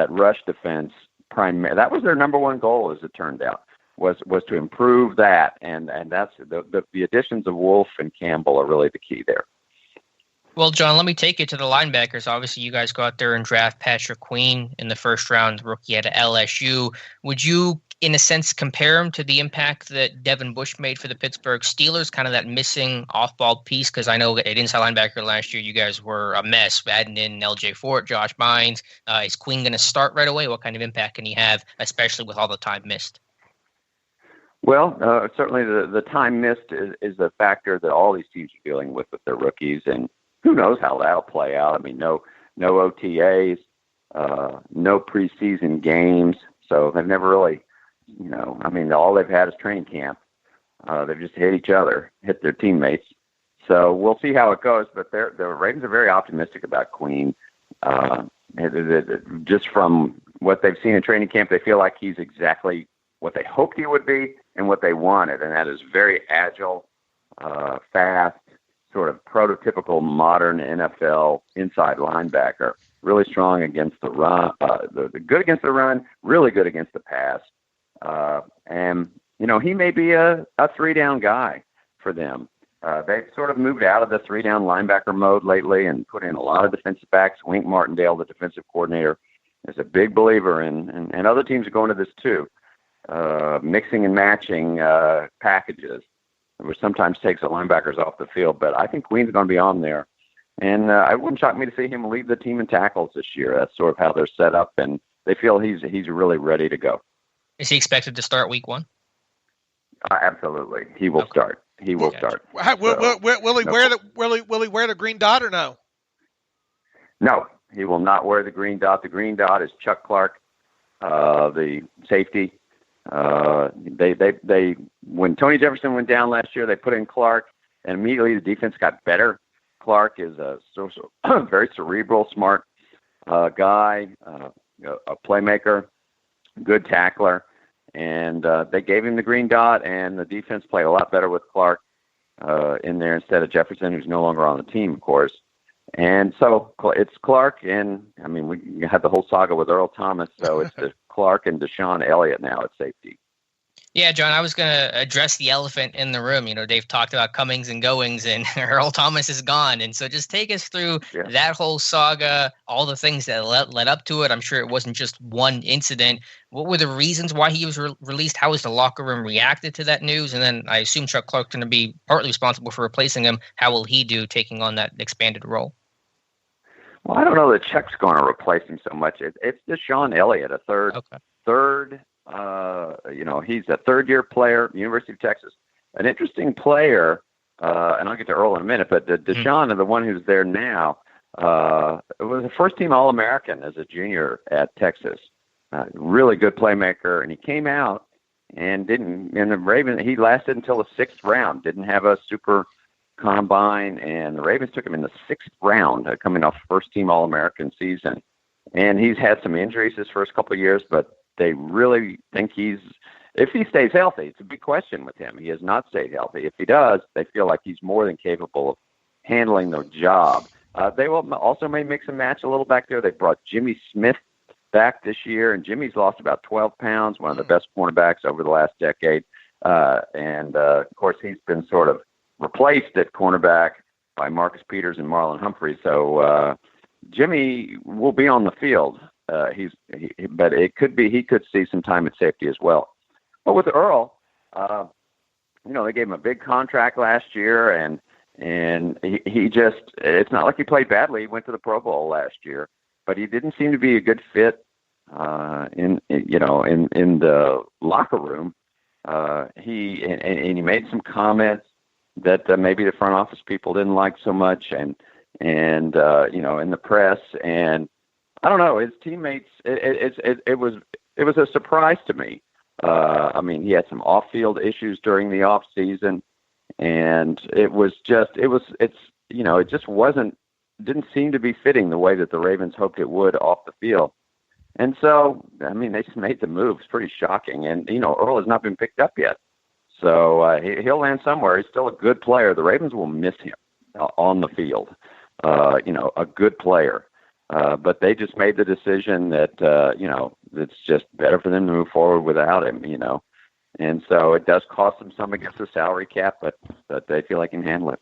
rush defense. That was their number 1 goal, as it turned out, was to improve that, and that's the additions of Wolfe and Campbell are really the key there. Well, John, let me take you to the linebackers. Obviously, you guys go out there and draft Patrick Queen in the first round, rookie at LSU. Would you, in a sense, compare him to the impact that Devin Bush made for the Pittsburgh Steelers, kind of that missing off-ball piece? Because I know at inside linebacker last year, you guys were a mess, adding in L.J. Fort, Josh Bynes. Is Queen going to start right away? What kind of impact can he have, especially with all the time missed? Well, certainly the time missed is a factor that all these teams are dealing with their rookies, and who knows how that'll play out. I mean, no OTAs, no preseason games, so they've never really, all they've had is training camp. They've just hit their teammates. So we'll see how it goes, but the Ravens are very optimistic about Queen. Just from what they've seen in training camp, they feel like he's exactly what they hoped he would be and what they wanted, and that is very agile, fast, sort of prototypical modern NFL inside linebacker, really strong against the run, good against the run, really good against the pass. And, he may be a 3-down guy for them. They've sort of moved out of the 3-down linebacker mode lately and put in a lot of defensive backs. Wink Martindale, the defensive coordinator, is a big believer in, and other teams are going to this too, mixing and matching packages, which sometimes takes the linebackers off the field. But I think Queen's going to be on there. And it wouldn't shock me to see him lead the team in tackles this year. That's sort of how they're set up, and they feel he's really ready to go. Is he expected to start week 1? Absolutely. He will start. He will start. Will he wear the green dot or no? No, he will not wear the green dot. The green dot is Chuck Clark, the safety. They when Tony Jefferson went down last year, they put in Clark, and immediately the defense got better. Clark is a very cerebral, smart guy, a playmaker, good tackler, and they gave him the green dot, and the defense played a lot better with Clark in there instead of Jefferson, who's no longer on the team, of course. And so it's Clark, and I mean, we had the whole saga with Earl Thomas, so it's Clark and Deshaun Elliott now at safety. Yeah, John, I was going to address the elephant in the room. They've talked about comings and goings, and Earl Thomas is gone. And so just take us through that whole saga, all the things that led up to it. I'm sure it wasn't just one incident. What were the reasons why he was released? How was the locker room reacted to that news? And then I assume Chuck Clark's going to be partly responsible for replacing him. How will he do taking on that expanded role? Well, I don't know that Chuck's going to replace him so much. It's Deshaun Elliott, a third. He's a third-year player, University of Texas. An interesting player, and I'll get to Earl in a minute, but Deshaun, the one who's there now, was a first-team All-American as a junior at Texas. Really good playmaker, and he came out and the Ravens, he lasted until the 6th round, didn't have a super combine, and the Ravens took him in the 6th round, coming off first-team All-American season. And he's had some injuries his first couple of years, but they really think if he stays healthy, it's a big question with him. He has not stayed healthy. If he does, they feel like he's more than capable of handling the job. They will also may mix and match a little back there. They brought Jimmy Smith back this year, and Jimmy's lost about 12 pounds, one of the best cornerbacks over the last decade. And of course, he's been sort of replaced at cornerback by Marcus Peters and Marlon Humphrey. So Jimmy will be on the field. But it could be he could see some time at safety as well. But with Earl, they gave him a big contract last year, and he just, it's not like he played badly. He went to the Pro Bowl last year, but he didn't seem to be a good fit in the locker room. He made some comments that maybe the front office people didn't like so much, and in the press, and I don't know, his teammates. It was a surprise to me. He had some off-field issues during the off season, and it didn't seem to be fitting the way that the Ravens hoped it would off the field. And so, they just made the move. It's pretty shocking. And, Earl has not been picked up yet. So he'll land somewhere. He's still a good player. The Ravens will miss him on the field, a good player. But they just made the decision that, it's just better for them to move forward without him, And so it does cost them some against the salary cap, but they feel they can handle it.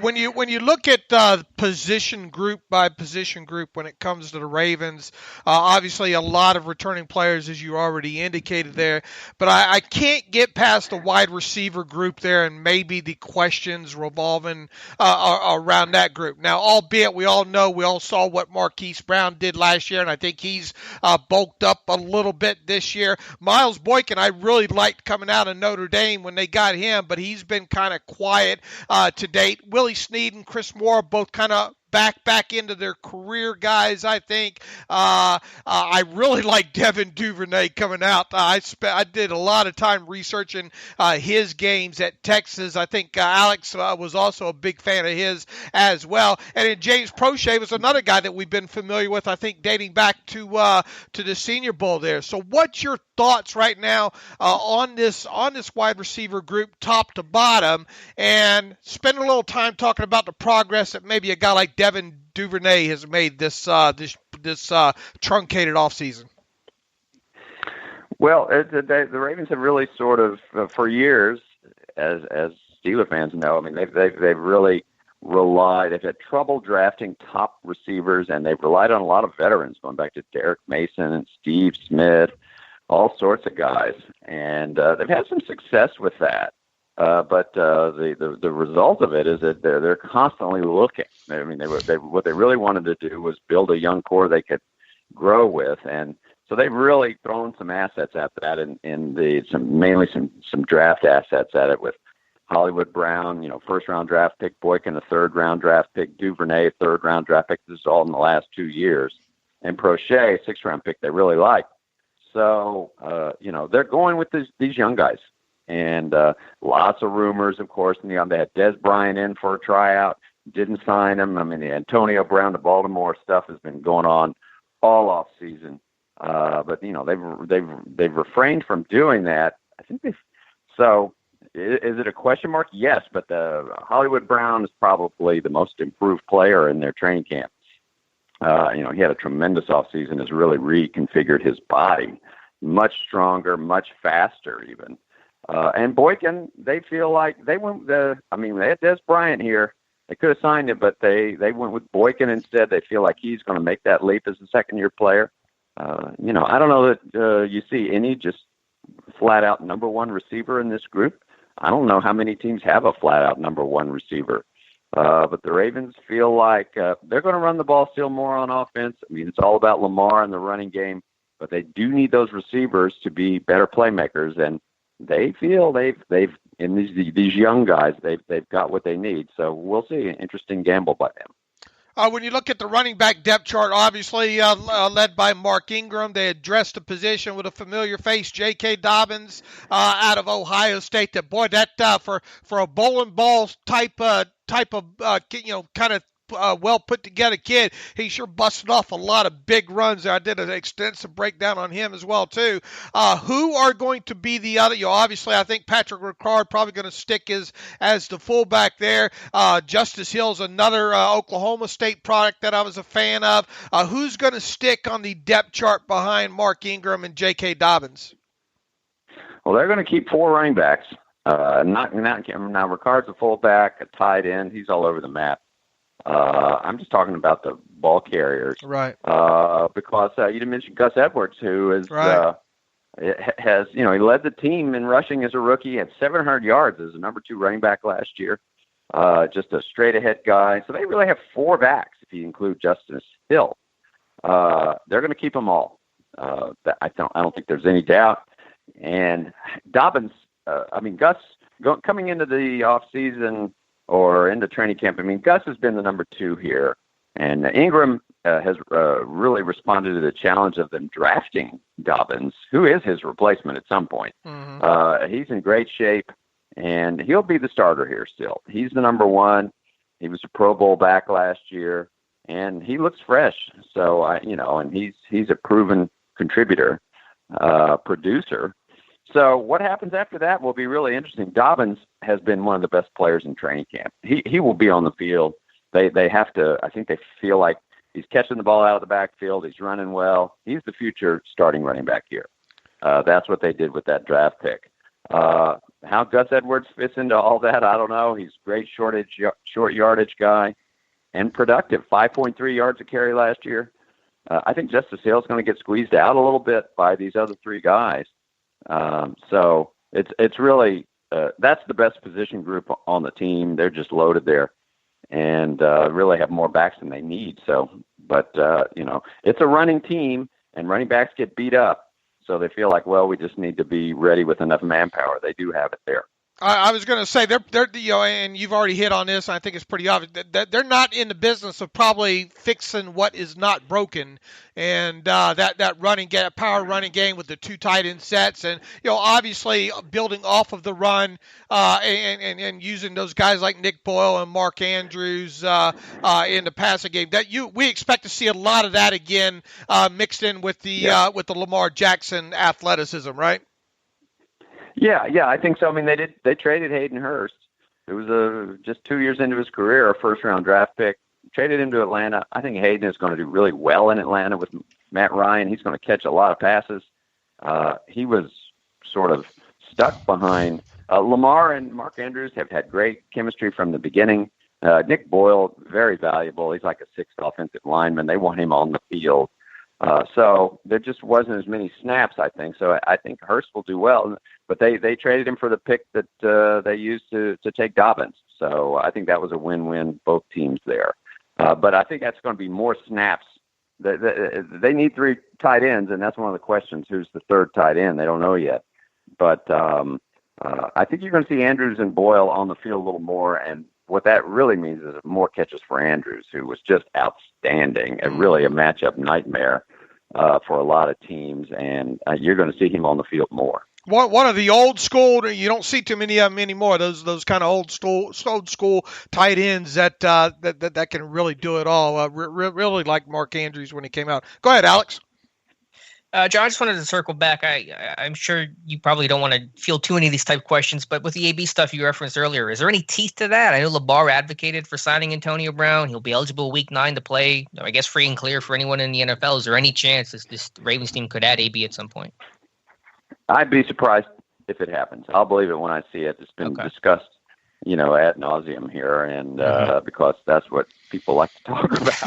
When you look at position group by position group when it comes to the Ravens, obviously a lot of returning players, as you already indicated there, but I can't get past the wide receiver group there and maybe the questions revolving around that group. Now, albeit we all saw what Marquise Brown did last year, and I think he's bulked up a little bit this year. Miles Boykin, I really liked coming out of Notre Dame when they got him, but he's been kind of quiet to date. Willie Snead and Chris Moore both kind of back into their career guys, I think. I really like Devin Duvernay coming out. I did a lot of time researching his games at Texas. I think Alex was also a big fan of his as well. And then James Prochet was another guy that we've been familiar with, I think, dating back to the Senior Bowl there. So what's your thoughts right now on this wide receiver group, top to bottom, and spend a little time talking about the progress that maybe a guy like Devin Duvernay has made this truncated offseason? Well, the Ravens have really sort of, for years, as Steeler fans know, they've really relied. They've had trouble drafting top receivers, and they've relied on a lot of veterans, going back to Derek Mason and Steve Smith, all sorts of guys, and they've had some success with that. But the result of it is that they're constantly looking. What they really wanted to do was build a young core they could grow with, and so they've really thrown some assets at that, mainly some draft assets at it with Hollywood Brown, first round draft pick, Boykin, a third round draft pick, Duvernay, third round draft pick. This is all in the last 2 years, and Prochet, sixth round pick, they really like. So they're going with these young guys. And lots of rumors, of course. They had Des Bryant in for a tryout, didn't sign him. The Antonio Brown to Baltimore stuff has been going on all off season. But they've refrained from doing that. I think so. Is it a question mark? Yes, but the Hollywood Brown is probably the most improved player in their training camp. He had a tremendous offseason, has really reconfigured his body, much stronger, much faster even. And Boykin, they feel like they went they had Des Bryant here. They could have signed him, but they went with Boykin instead. They feel like he's going to make that leap as a second-year player. I don't know that you see any just flat-out number one receiver in this group. I don't know how many teams have a flat-out number one receiver. But the Ravens feel like they're going to run the ball still more on offense. It's all about Lamar and the running game, but they do need those receivers to be better playmakers, and they feel they've in these young guys, they've got what they need. So we'll see. An interesting gamble by them. When you look at the running back depth chart, obviously led by Mark Ingram, they addressed the position with a familiar face, J.K. Dobbins out of Ohio State. For a bowling ball type of kind of well put together kid, he sure busted off a lot of big runs there. I did an extensive breakdown on him as well too. Who are going to be the other? Obviously, I think Patrick Ricard probably going to stick as the fullback there. Justice Hill's another Oklahoma State product that I was a fan of. Who's going to stick on the depth chart behind Mark Ingram and J.K. Dobbins? Well, they're going to keep 4 running backs. Now Ricard's a fullback, a tight end. He's all over the map. I'm just talking about the ball carriers, right? Because you didn't mention Gus Edwards, who is right. Has he led the team in rushing as a rookie, had 700 yards as a number 2 running back last year. Just a straight ahead guy. So they really have 4 backs if you include Justice Hill. They're going to keep them all. I don't think there's any doubt. And Dobbins, Gus, coming into the off season or into training camp, Gus has been the number 2 here, and Ingram has really responded to the challenge of them drafting Dobbins, who is his replacement at some point. Mm-hmm. He's in great shape, and he'll be the starter here still. He's the number 1. He was a Pro Bowl back last year, and he looks fresh. So and he's a proven contributor, producer. So what happens after that will be really interesting. Dobbins has been one of the best players in training camp. He will be on the field. They have to. I think they feel like he's catching the ball out of the backfield. He's running well. He's the future starting running back here. That's what they did with that draft pick. How Gus Edwards fits into all that, I don't know. He's a great short yardage guy and productive. 5.3 yards a carry last year. I think Justice Hill is going to get squeezed out a little bit by these other 3 guys. So it's really that's the best position group on the team. They're just loaded there, and really have more backs than they need. So, but it's a running team, and running backs get beat up. So they feel like, well, we just need to be ready with enough manpower. They do have it there. I was going to say they're and you've already hit on this. And I think it's pretty obvious that they're not in the business of probably fixing what is not broken, and that power running game with the 2 tight end sets, and obviously building off of the run and using those guys like Nick Boyle and Mark Andrews in the passing game. We expect to see a lot of that again mixed in with the Lamar Jackson athleticism, right? Yeah, I think so. They traded Hayden Hurst. It was just 2 years into his career, a first-round draft pick. Traded him to Atlanta. I think Hayden is going to do really well in Atlanta with Matt Ryan. He's going to catch a lot of passes. He was sort of stuck behind Lamar, and Mark Andrews have had great chemistry from the beginning. Nick Boyle, very valuable. He's like a 6th offensive lineman. They want him on the field. So there just wasn't as many snaps, I think. So I think Hurst will do well. But they traded him for the pick that they used to take Dobbins. So I think that was a win-win, both teams there. But I think that's going to be more snaps. They need 3 tight ends, and that's one of the questions. Who's the 3rd tight end? They don't know yet. But I think you're going to see Andrews and Boyle on the field a little more, and what that really means is more catches for Andrews, who was just outstanding and really a matchup nightmare for a lot of teams, and you're going to see him on the field more. One of the old school, you don't see too many of them anymore. Those kind of old school tight ends that can really do it all. Really like Mark Andrews when he came out. Go ahead, Alex. John, I just wanted to circle back. I'm sure you probably don't want to field too many of these type of questions, but with the AB stuff you referenced earlier, is there any teeth to that? I know LeBar advocated for signing Antonio Brown. He'll be eligible Week 9 to play, I guess, free and clear for anyone in the NFL. Is there any chance this Ravens team could add AB at some point? I'd be surprised if it happens. I'll believe it when I see it. It's been discussed, ad nauseum here, and because that's what people like to talk about.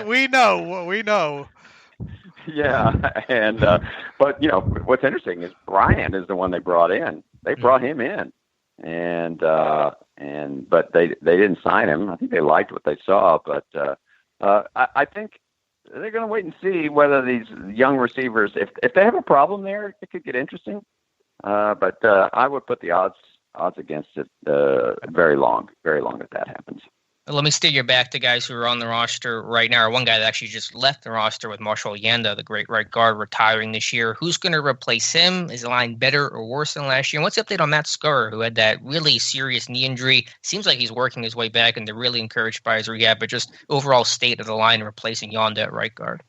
We know. Yeah, and but what's interesting is Brian is the one they brought in. They brought him in, but they didn't sign him. I think they liked what they saw, but I think they're going to wait and see whether these young receivers, if they have a problem there, it could get interesting. But I would put the odds against it very long if that happens. Let me steer you back to guys who are on the roster right now. Or one guy that actually just left the roster with Marshall Yanda, the great right guard, retiring this year. Who's going to replace him? Is the line better or worse than last year? And what's the update on Matt Scurr, who had that really serious knee injury? Seems like he's working his way back, and they're really encouraged by his rehab, but just overall state of the line replacing Yanda at right guard.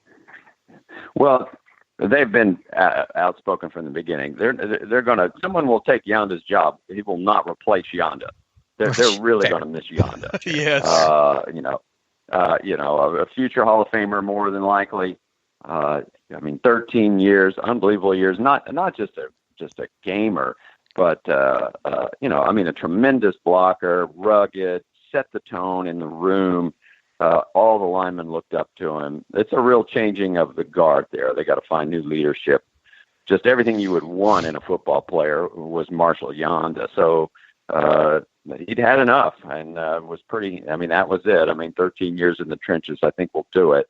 Well, they've been outspoken from the beginning. They're going to – someone will take Yanda's job. He will not replace Yanda. They're really going to miss Yanda. Yes. A future Hall of Famer more than likely. I mean, 13 years, unbelievable years. Not just a gamer, but I mean, a tremendous blocker, rugged, set the tone in the room. All the linemen looked up to him. It's a real changing of the guard there. They got to find new leadership. Just everything you would want in a football player was Marshall Yonda. So he'd had enough, and was pretty. I mean, that was it. I mean, 13 years in the trenches, I think will do it.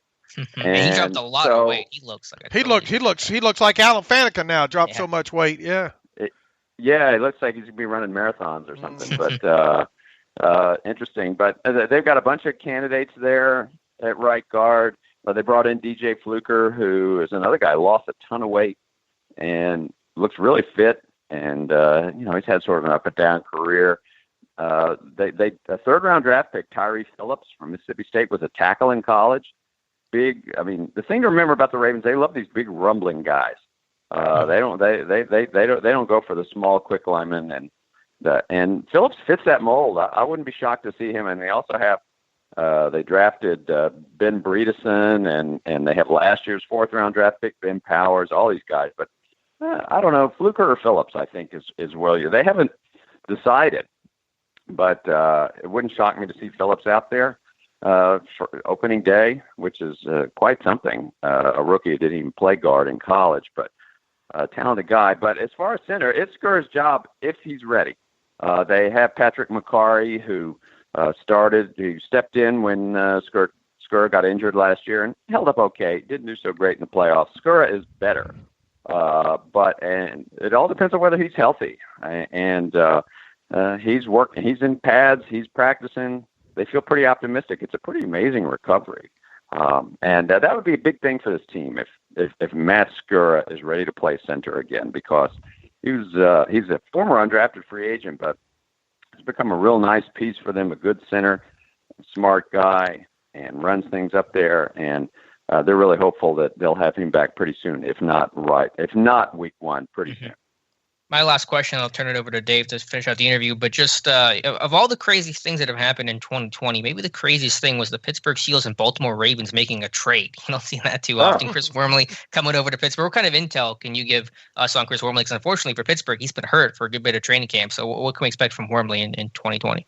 And he dropped a lot of weight. He looks like he looks like Alan Faneca now. Dropped so much weight. Yeah. It looks like he's gonna be running marathons or something. But interesting. But they've got a bunch of candidates there at right guard. They brought in DJ Fluker, who is another guy, lost a ton of weight and looks really fit. And he's had sort of an up and down career. A third round draft pick, Tyree Phillips from Mississippi State, was a tackle in college. Big. I mean, the thing to remember about the Ravens, they love these big rumbling guys. They don't go for the small, quick linemen, and Phillips fits that mold. I wouldn't be shocked to see him. And they also have they drafted Ben Bredeson, and they have last year's fourth round draft pick Ben Powers. All these guys, but I don't know, Fluker or Phillips. I think is well. They haven't decided, but it wouldn't shock me to see Phillips out there for opening day, which is quite something. A rookie who didn't even play guard in college, but a talented guy. But as far as center, it's Skur's job if he's ready. They have Patrick McCarry, who stepped in when Skur got injured last year and held up okay. Didn't do so great in the playoffs. Skur is better, but it all depends on whether he's healthy. And he's working. He's in pads. He's practicing. They feel pretty optimistic. It's a pretty amazing recovery. And that would be a big thing for this team if Matt Skura is ready to play center again, because he's a former undrafted free agent, but he's become a real nice piece for them, a good center, smart guy, and runs things up there. And they're really hopeful that they'll have him back pretty soon, if not week one, pretty soon. My last question, I'll turn it over to Dave to finish out the interview, but just of all the crazy things that have happened in 2020, maybe the craziest thing was the Pittsburgh Steelers and Baltimore Ravens making a trade. You don't see that too often. Chris Wormley coming over to Pittsburgh. What kind of intel can you give us on Chris Wormley? Because unfortunately for Pittsburgh, he's been hurt for a good bit of training camp. So what can we expect from Wormley in 2020?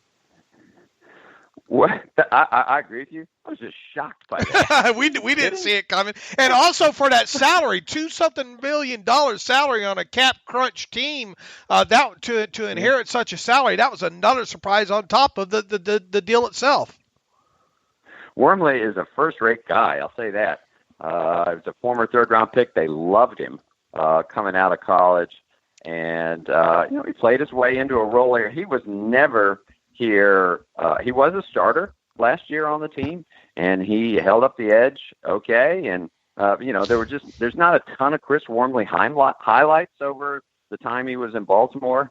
What? I agree with you. I was just shocked by that. we didn't see it coming. And also for that salary, $2-something million salary on a cap crunch team, that to inherit such a salary, that was another surprise on top of the deal itself. Wormley is a first-rate guy. I'll say that. He was a former third-round pick. They loved him coming out of college, and he played his way into a role here. He was never here. He was a starter last year on the team, and he held up the edge okay. And there's not a ton of Chris Wormley highlights over the time he was in Baltimore.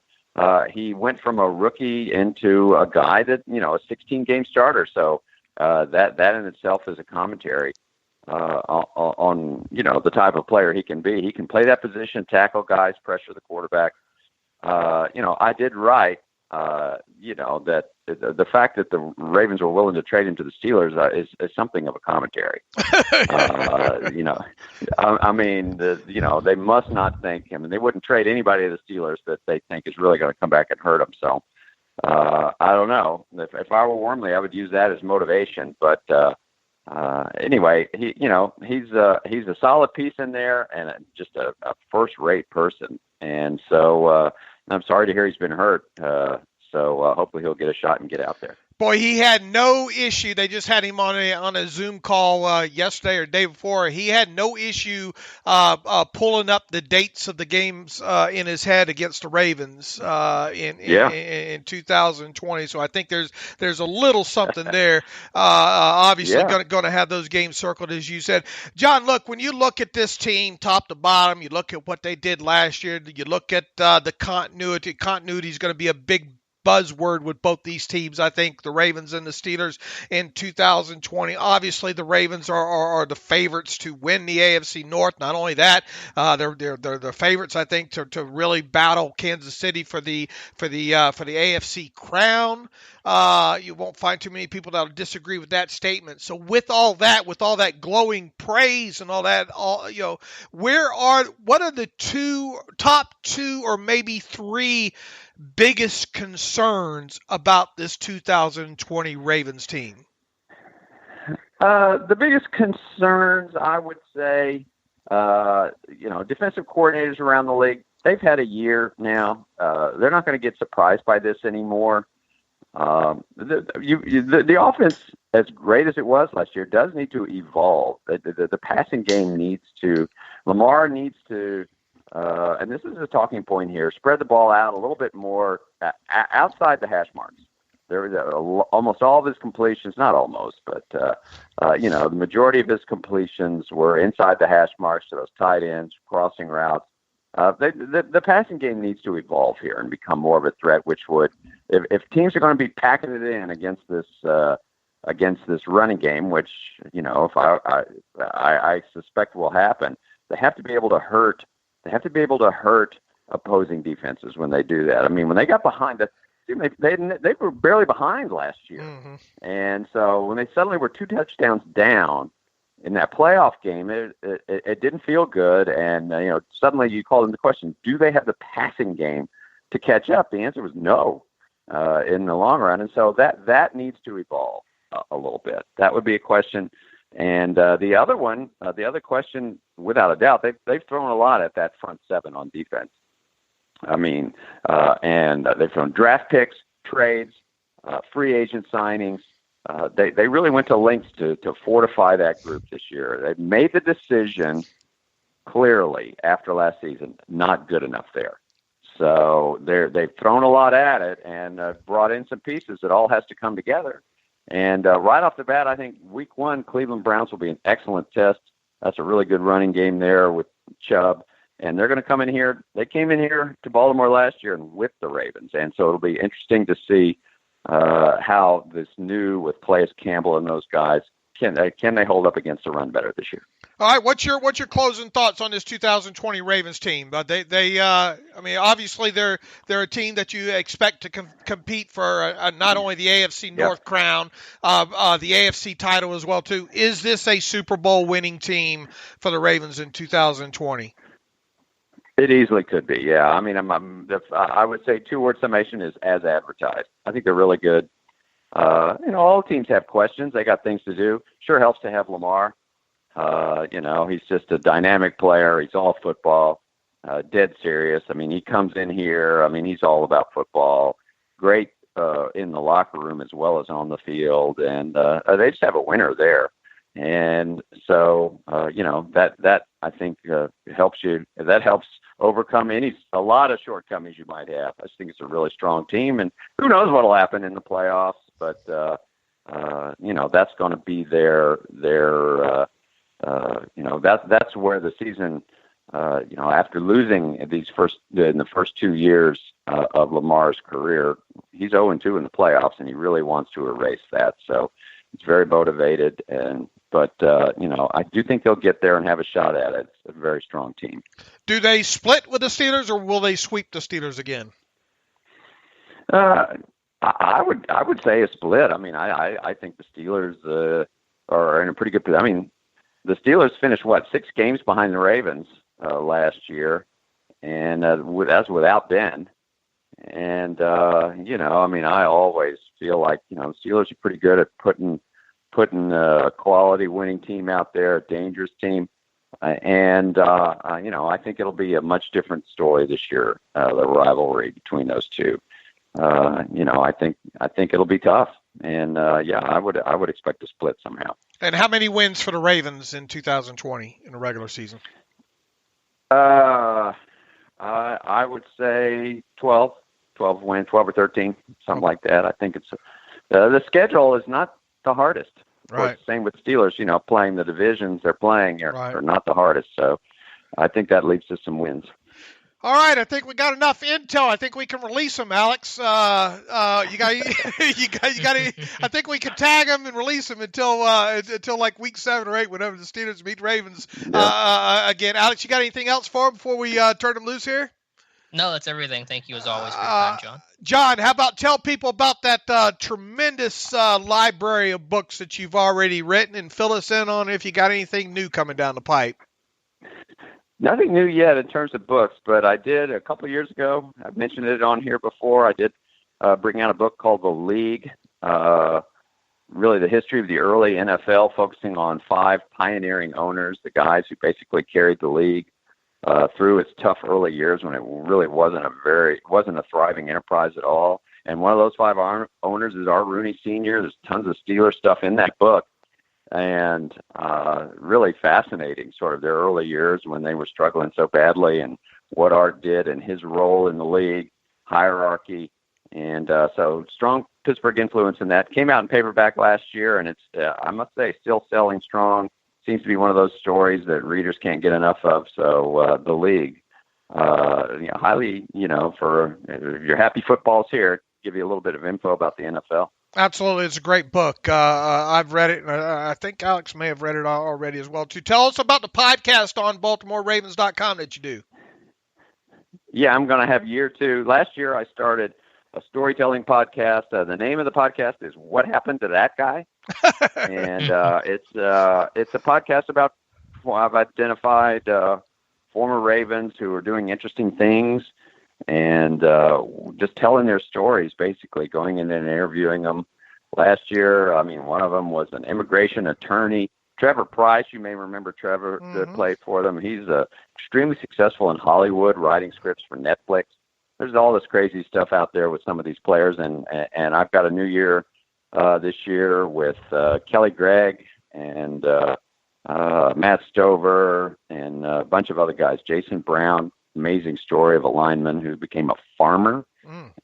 He went from a rookie into a guy that, a 16-game starter. So that in itself is a commentary on the type of player he can be. He can play that position, tackle guys, pressure the quarterback. I did write that the fact that the Ravens were willing to trade him to the Steelers is something of a commentary. They must not think him, and they wouldn't trade anybody to the Steelers that they think is really going to come back and hurt them. So I don't know. If I were Wormley, I would use that as motivation. But anyway, he's a solid piece in there and just a first-rate person. And so I'm sorry to hear he's been hurt. So hopefully he'll get a shot and get out there. Boy, he had no issue. They just had him on a Zoom call yesterday or the day before. He had no issue pulling up the dates of the games in his head against the Ravens in 2020. So I think there's a little something there. Obviously, going to have those games circled, as you said. John, look, when you look at this team top to bottom, you look at what they did last year, you look at the continuity. Continuity is going to be a big buzzword with both these teams. I think the Ravens and the Steelers in 2020. Obviously, the Ravens are the favorites to win the AFC North. Not only that, they're the favorites, I think, to really battle Kansas City for the AFC crown. You won't find too many people that will disagree with that statement. So with all that glowing praise and all that, what are the top two or maybe three biggest concerns about this 2020 Ravens team? The biggest concerns, I would say, defensive coordinators around the league, they've had a year now. They're not going to get surprised by this anymore. The offense, as great as it was last year, does need to evolve. The passing game needs to. Lamar needs to, and this is a talking point here, spread the ball out a little bit more outside the hash marks. Almost all of his completions, not almost, but the majority of his completions were inside the hash marks to those tight ends, crossing routes. The passing game needs to evolve here and become more of a threat, which would, if teams are going to be packing it in against this running game, which if I suspect will happen, they have to be able to hurt. They have to be able to hurt opposing defenses when they do that. I mean, when they got behind they were barely behind last year, and so when they suddenly were 2 touchdowns down in that playoff game, it didn't feel good, and suddenly you called into question: do they have the passing game to catch up? The answer was no in the long run, and so that needs to evolve a little bit. That would be a question, and the other question, without a doubt, they've thrown a lot at that front seven on defense. I mean, and they've thrown draft picks, trades, free agent signings. They really went to lengths to fortify that group this year. They made the decision clearly after last season, not good enough there. So they've thrown a lot at it and brought in some pieces that all has to come together. And right off the bat, I think week 1, Cleveland Browns will be an excellent test. That's a really good running game there with Chubb. And they're going to come in here. They came in here to Baltimore last year and whipped the Ravens. And so it'll be interesting to see how this new with Calais Campbell and those guys, can they hold up against the run better this year? All right, what's your closing thoughts on this 2020 Ravens team? Obviously they're a team that you expect to compete for not only the AFC North crown, the AFC title as well too. Is this a Super Bowl winning team for the Ravens in 2020? It easily could be, yeah. I mean, I would say 2-word summation is as advertised. I think they're really good. All teams have questions. They got things to do. Sure helps to have Lamar. He's just a dynamic player. He's all football, dead serious. I mean, he comes in here. I mean, he's all about football. Great in the locker room as well as on the field. And they just have a winner there. And so, that I think helps you. That helps overcome a lot of shortcomings you might have. I just think it's a really strong team, and who knows what will happen in the playoffs. But that's going to be their that's where the season. After losing in the first 2 years of Lamar's career, he's 0-2 in the playoffs, and he really wants to erase that. So he's very motivated, but I do think they'll get there and have a shot at it. It's a very strong team. Do they split with the Steelers, or will they sweep the Steelers again? I would say a split. I mean, I think the Steelers are in a pretty good position. I mean, the Steelers finished 6 games behind the Ravens last year, and that's without Ben. And I always feel like the Steelers are pretty good at putting a quality winning team out there, a dangerous team. I think it'll be a much different story this year, the rivalry between those two. I think it'll be tough. And I would expect a split somehow. And how many wins for the Ravens in 2020 in the regular season? I would say 12 wins, 12 or 13, something like that. I think it's the schedule is not the hardest. Right. Same with Steelers, playing the divisions they're playing are not the hardest. So I think that leads to some wins. All right, I think we got enough intel. I think we can release them, Alex. You got. I think we can tag them and release them until like week 7 or 8, whenever the Steelers meet Ravens again. Alex, you got anything else for them before we turn them loose here? No, that's everything. Thank you as always for your time, John. John, how about tell people about that tremendous library of books that you've already written, and fill us in on if you got anything new coming down the pipe. Nothing new yet in terms of books, but I did a couple of years ago. I've mentioned it on here before. I did bring out a book called The League, really the history of the early NFL, focusing on 5 pioneering owners, the guys who basically carried the league through its tough early years when it really wasn't a thriving enterprise at all. And one of those 5 owners is Art Rooney Sr. There's tons of Steelers stuff in that book, and really fascinating, sort of their early years when they were struggling so badly, and what Art did and his role in the league, hierarchy, and so strong Pittsburgh influence in that. Came out in paperback last year, and it's, I must say, still selling strong. Seems to be one of those stories that readers can't get enough of. So The League, highly, for if you're happy football's here, give you a little bit of info about the NFL. Absolutely. It's a great book. I've read it. I think Alex may have read it already as well, too. Tell us about the podcast on BaltimoreRavens.com that you do. Yeah, I'm going to have year 2. Last year I started a storytelling podcast. The name of the podcast is What Happened to That Guy? And it's a podcast about, I've identified former Ravens who are doing interesting things and just telling their stories, basically going in and interviewing them. Last year, one of them was an immigration attorney, Trevor Price. You may remember Trevor that played for them. He's extremely successful in Hollywood, writing scripts for Netflix. There's all this crazy stuff out there with some of these players, and I've got a new year this year with Kelly Gregg and Matt Stover and a bunch of other guys. Jason Brown, amazing story of a lineman who became a farmer.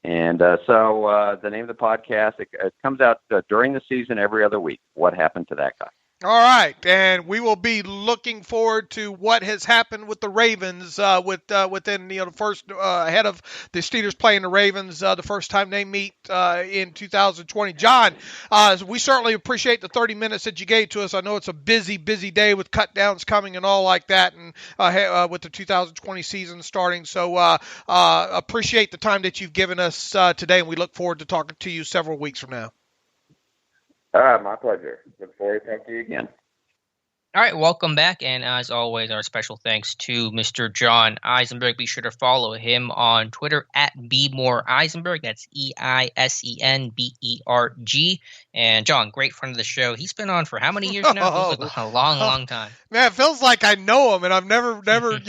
And so the name of the podcast, it comes out during the season every other week. What Happened to That Guy? All right, and we will be looking forward to what has happened with the Ravens within the first ahead of the Steelers playing the Ravens the first time they meet in 2020. John, we certainly appreciate the 30 minutes that you gave to us. I know it's a busy day with cut downs coming and all like that, and with the 2020 season starting. So appreciate the time that you've given us today, and we look forward to talking to you several weeks from now. My pleasure. Look forward to talking to you again. All right, welcome back. And as always, our special thanks to Mr. John Eisenberg. Be sure to follow him on Twitter at @BeMoreEisenberg. That's EISENBERG. And John, great friend of the show. He's been on for how many years now? Feels like a long time. Man, it feels like I know him, and I've never,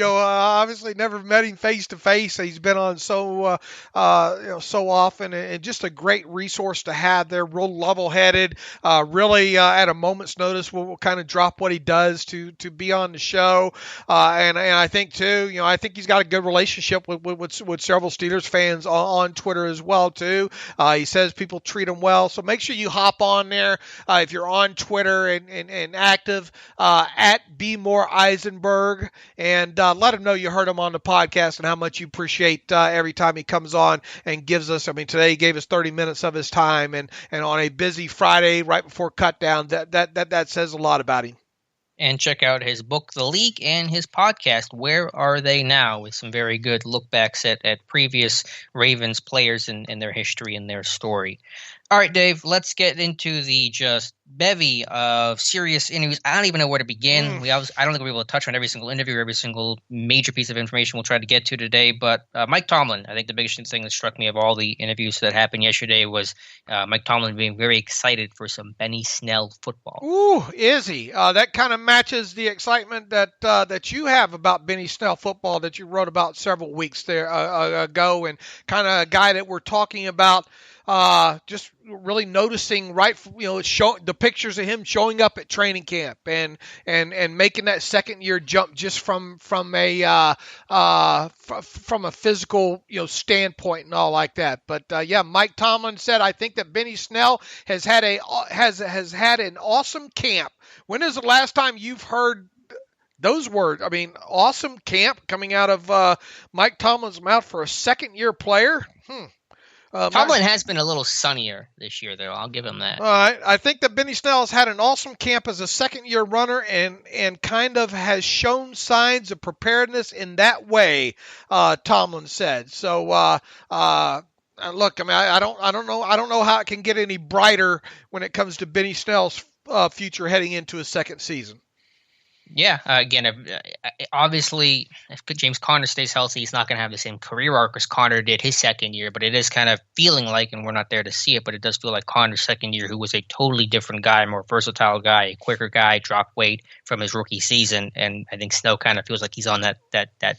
obviously never met him face to face. He's been on so often, and just a great resource to have there. Real level-headed, really at a moment's notice will kind of drop what he does to be on the show, and I think too, I think he's got a good relationship with several Steelers fans on Twitter as well too. He says people treat him well, so make sure you hop on there if you're on Twitter and active at @BeMoreEisenberg, and let him know you heard him on the podcast and how much you appreciate every time he comes on and gives us. Today he gave us 30 minutes of his time, and on a busy Friday right before cut down, that says a lot about him. And check out his book, The League, and his podcast, Where Are They Now?, with some very good look-backs at previous Ravens players and their history and their story. All right, Dave, let's get into the just bevy of serious interviews. I don't even know where to begin. I don't think we're able to touch on every single interview, every single major piece of information we'll try to get to today. But Mike Tomlin, I think the biggest thing that struck me of all the interviews that happened yesterday was Mike Tomlin being very excited for some Benny Snell football. Ooh, is he? That kind of matches the excitement that you have about Benny Snell football that you wrote about several weeks there ago, and kind of a guy that we're talking about. Just really noticing the pictures of him showing up at training camp and making that second year jump just from a physical standpoint and all like that. But Mike Tomlin said, I think that Benny Snell has had an awesome camp. When is the last time you've heard those words? Awesome camp coming out of Mike Tomlin's mouth for a second year player. Tomlin has been a little sunnier this year, though. I'll give him that. All right. I think that Benny Snell has had an awesome camp as a second-year runner and kind of has shown signs of preparedness in that way, Tomlin said. So, look, I mean, I don't know how it can get any brighter when it comes to Benny Snell's future heading into his second season. Yeah, again, obviously, if James Conner stays healthy, he's not going to have the same career arc as Conner did his second year, but it is kind of feeling like, and we're not there to see it, but it does feel like Conner's second year, who was a totally different guy, more versatile guy, a quicker guy, dropped weight from his rookie season, and I think Snell kind of feels like he's on that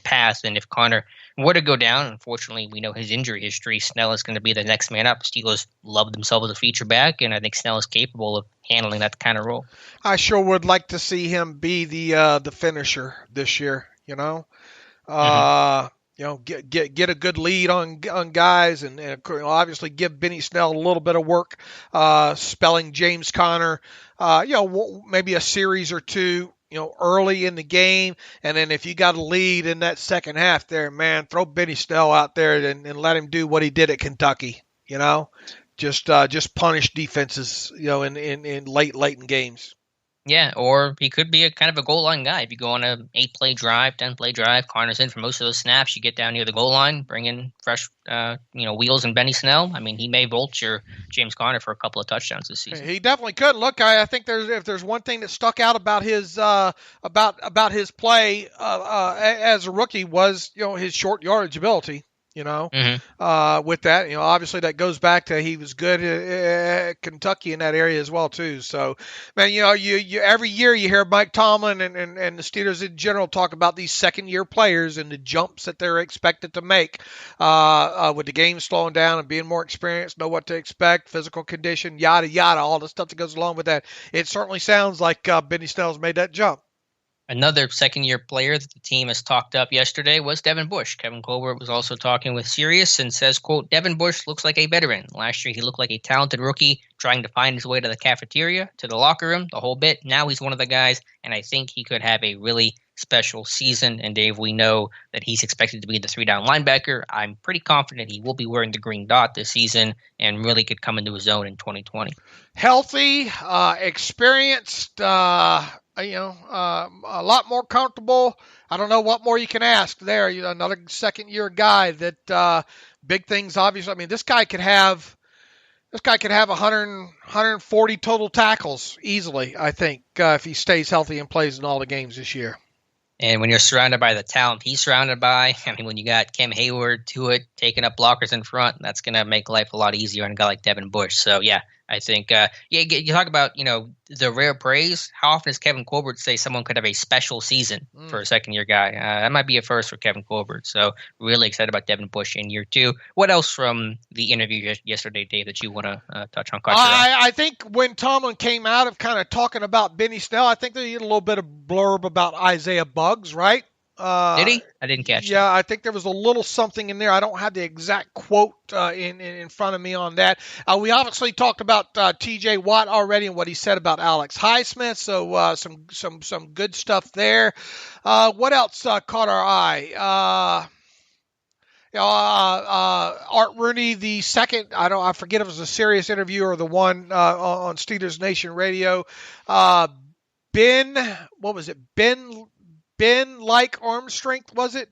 path, and if Conner were to go down, unfortunately, we know his injury history, Snell is going to be the next man up. Steelers love themselves as a feature back, and I think Snell is capable of handling that kind of role. I sure would like to see him be the finisher this year. You know, get a good lead on guys, and obviously give Benny Snell a little bit of work spelling James Conner. Maybe a series or two. Early in the game, and then if you got a lead in that second half there, man, throw Benny Snell out there and let him do what he did at Kentucky. Just punish defenses, in late in games. Yeah, or he could be a kind of a goal line guy. If you go on a 8-play drive, 10-play drive, Conner's in for most of those snaps, you get down near the goal line, bring in fresh, wheels and Benny Snell. I mean, he may vulture James Conner for a couple of touchdowns this season. He definitely could. Look, I think if there's one thing that stuck out about his about his play as a rookie was his short yardage ability. With that, obviously that goes back to he was good at Kentucky in that area as well too. So, man, you every year you hear Mike Tomlin and the Steelers in general talk about these second-year players and the jumps that they're expected to make with the game slowing down and being more experienced, know what to expect, physical condition, yada yada, all the stuff that goes along with that. It certainly sounds like Benny Snell's made that jump. Another second-year player that the team has talked up yesterday was Devin Bush. Kevin Colbert was also talking with Sirius and says, quote, Devin Bush looks like a veteran. Last year he looked like a talented rookie trying to find his way to the cafeteria, to the locker room, the whole bit. Now he's one of the guys, and I think he could have a really special season. And Dave, we know that he's expected to be the 3-down linebacker. I'm pretty confident he will be wearing the green dot this season and really could come into his own in 2020. Healthy, experienced, a lot more comfortable. I don't know what more you can ask there. Another second-year guy that big things. Obviously, I mean, this guy could have 140 total tackles easily. I think if he stays healthy and plays in all the games this year. And when you're surrounded by the talent he's surrounded by, I mean, when you got Cam Hayward to it, taking up blockers in front, that's going to make life a lot easier on a guy like Devin Bush. So, yeah, I think, you talk about, the rare praise. How often does Kevin Colbert say someone could have a special season for a second-year guy? That might be a first for Kevin Colbert. So, really excited about Devin Bush in year two. What else from the interview yesterday, Dave, that you want to touch on? I think when Tomlin came out of kind of talking about Benny Snell, I think they had a little bit of blurb about Isaiah Buggs, right? Did he? I didn't catch that. Yeah, I think there was a little something in there. I don't have the exact quote in front of me on that. We obviously talked about T.J. Watt already and what he said about Alex Highsmith. So some good stuff there. What else caught our eye? Art Rooney II. I forget if it was a Sirius interview or the one on Steelers Nation Radio. Ben like arm strength, was it?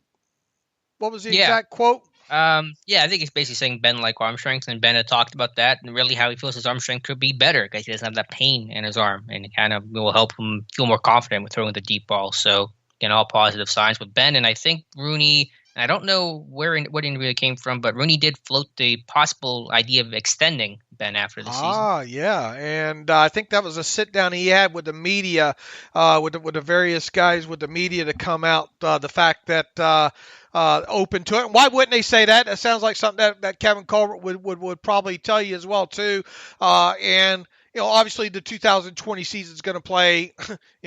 What was the exact quote? I think it's basically saying Ben like arm strength, and Ben had talked about that and really how he feels his arm strength could be better because he doesn't have that pain in his arm, and it kind of will help him feel more confident with throwing the deep ball. So, again, all positive signs with Ben, and I think Rooney, I don't know what interview it came from, but Rooney did float the possible idea of extending Ben after the season. Yeah, and I think that was a sit-down he had with the media, with the various guys with the media to come out, the fact that open to it. Why wouldn't they say that? That sounds like something that Kevin Colbert would probably tell you as well, too. And obviously the 2020 season is going to play,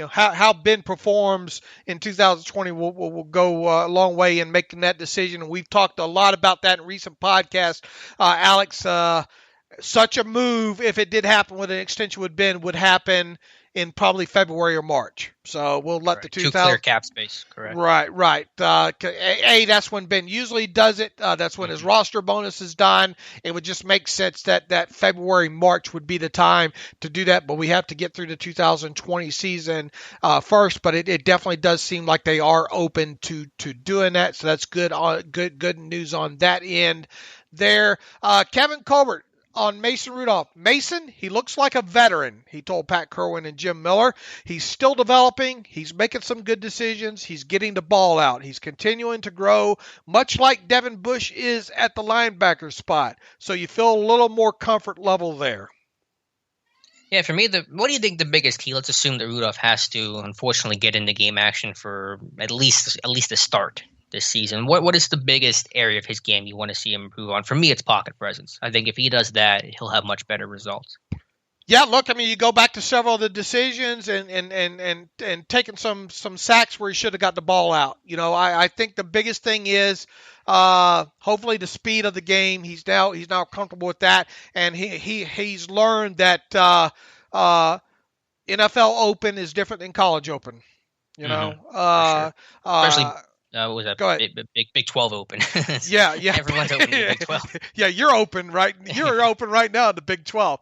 how Ben performs in 2020 will go a long way in making that decision. And we've talked a lot about that in recent podcasts. Alex, such a move, if it did happen with an extension with Ben, would happen in probably February or March. So we'll let the 2 clear cap space, correct? Right. That's when Ben usually does it. That's when his roster bonus is done. It would just make sense that February, March would be the time to do that. But we have to get through the 2020 season first. But it definitely does seem like they are open to doing that. So that's good. Good news on that end there. Kevin Colbert on Mason Rudolph. Mason, he looks like a veteran, he told Pat Kerwin and Jim Miller. He's still developing. He's making some good decisions. He's getting the ball out. He's continuing to grow, much like Devin Bush is at the linebacker spot. So you feel a little more comfort level there. Yeah, for me, what do you think the biggest key? Let's assume that Rudolph has to, unfortunately, get into game action for at least a start this season. What is the biggest area of his game you want to see him improve on? For me, it's pocket presence. I think if he does that, he'll have much better results. Yeah, look, I mean, you go back to several of the decisions and taking some sacks where he should have got the ball out. You know, I think the biggest thing is hopefully the speed of the game. He's now comfortable with that, and he's learned that NFL Open is different than college Open. You know, sure. Especially. What was that? Go ahead. Big 12 Open. Yeah. Everyone's open in the Big 12. Yeah, you're open, right? You're open right now in the Big 12.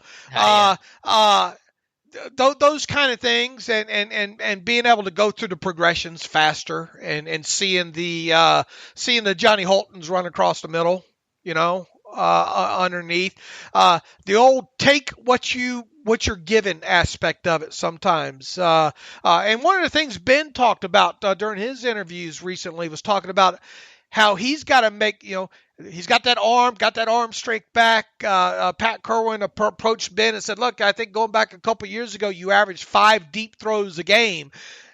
Those kind of things, and being able to go through the progressions faster, and seeing the Johnny Holtons run across the middle, you know, underneath. The old take what you're given aspect of it sometimes. And one of the things Ben talked about during his interviews recently was talking about how he's got to make, you know, he's got that arm strength back. Pat Kerwin approached Ben and said, look, I think going back a couple of years ago, you averaged 5 deep throws a game.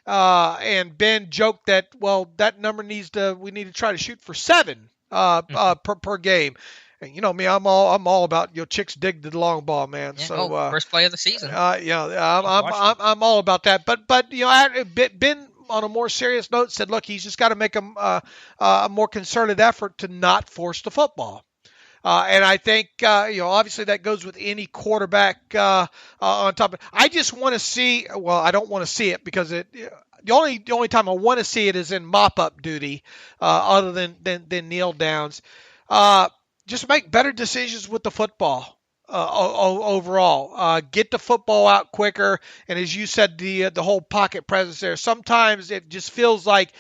And Ben joked that, well, that number we need to try to shoot for 7 per game. And you know me, I'm all about chicks dig the long ball, man. Yeah, so first play of the season. I'm all about that. But you know, Ben on a more serious note said, look, he's just got to make a more concerted effort to not force the football. And I think obviously that goes with any quarterback on top of it. I just want to see. Well, I don't want to see it because the only time I want to see it is in mop-up duty, other than kneel downs. Just make better decisions with the football overall. Get the football out quicker, and as you said, the whole pocket presence there. Sometimes it just feels like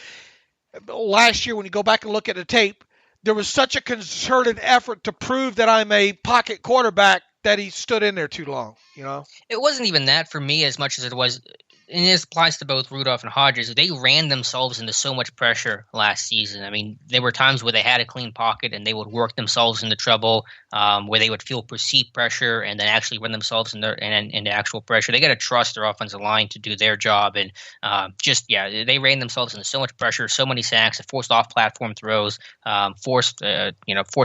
last year when you go back and look at the tape, there was such a concerted effort to prove that I'm a pocket quarterback that he stood in there too long. You know, it wasn't even that for me as much as it was. And this applies to both Rudolph and Hodges. They ran themselves into so much pressure last season. I mean, there were times where they had a clean pocket and they would work themselves into trouble, where they would feel perceived pressure and then actually run themselves into actual pressure. They got to trust their offensive line to do their job. And they ran themselves into so much pressure, so many sacks, forced off-platform throws, forced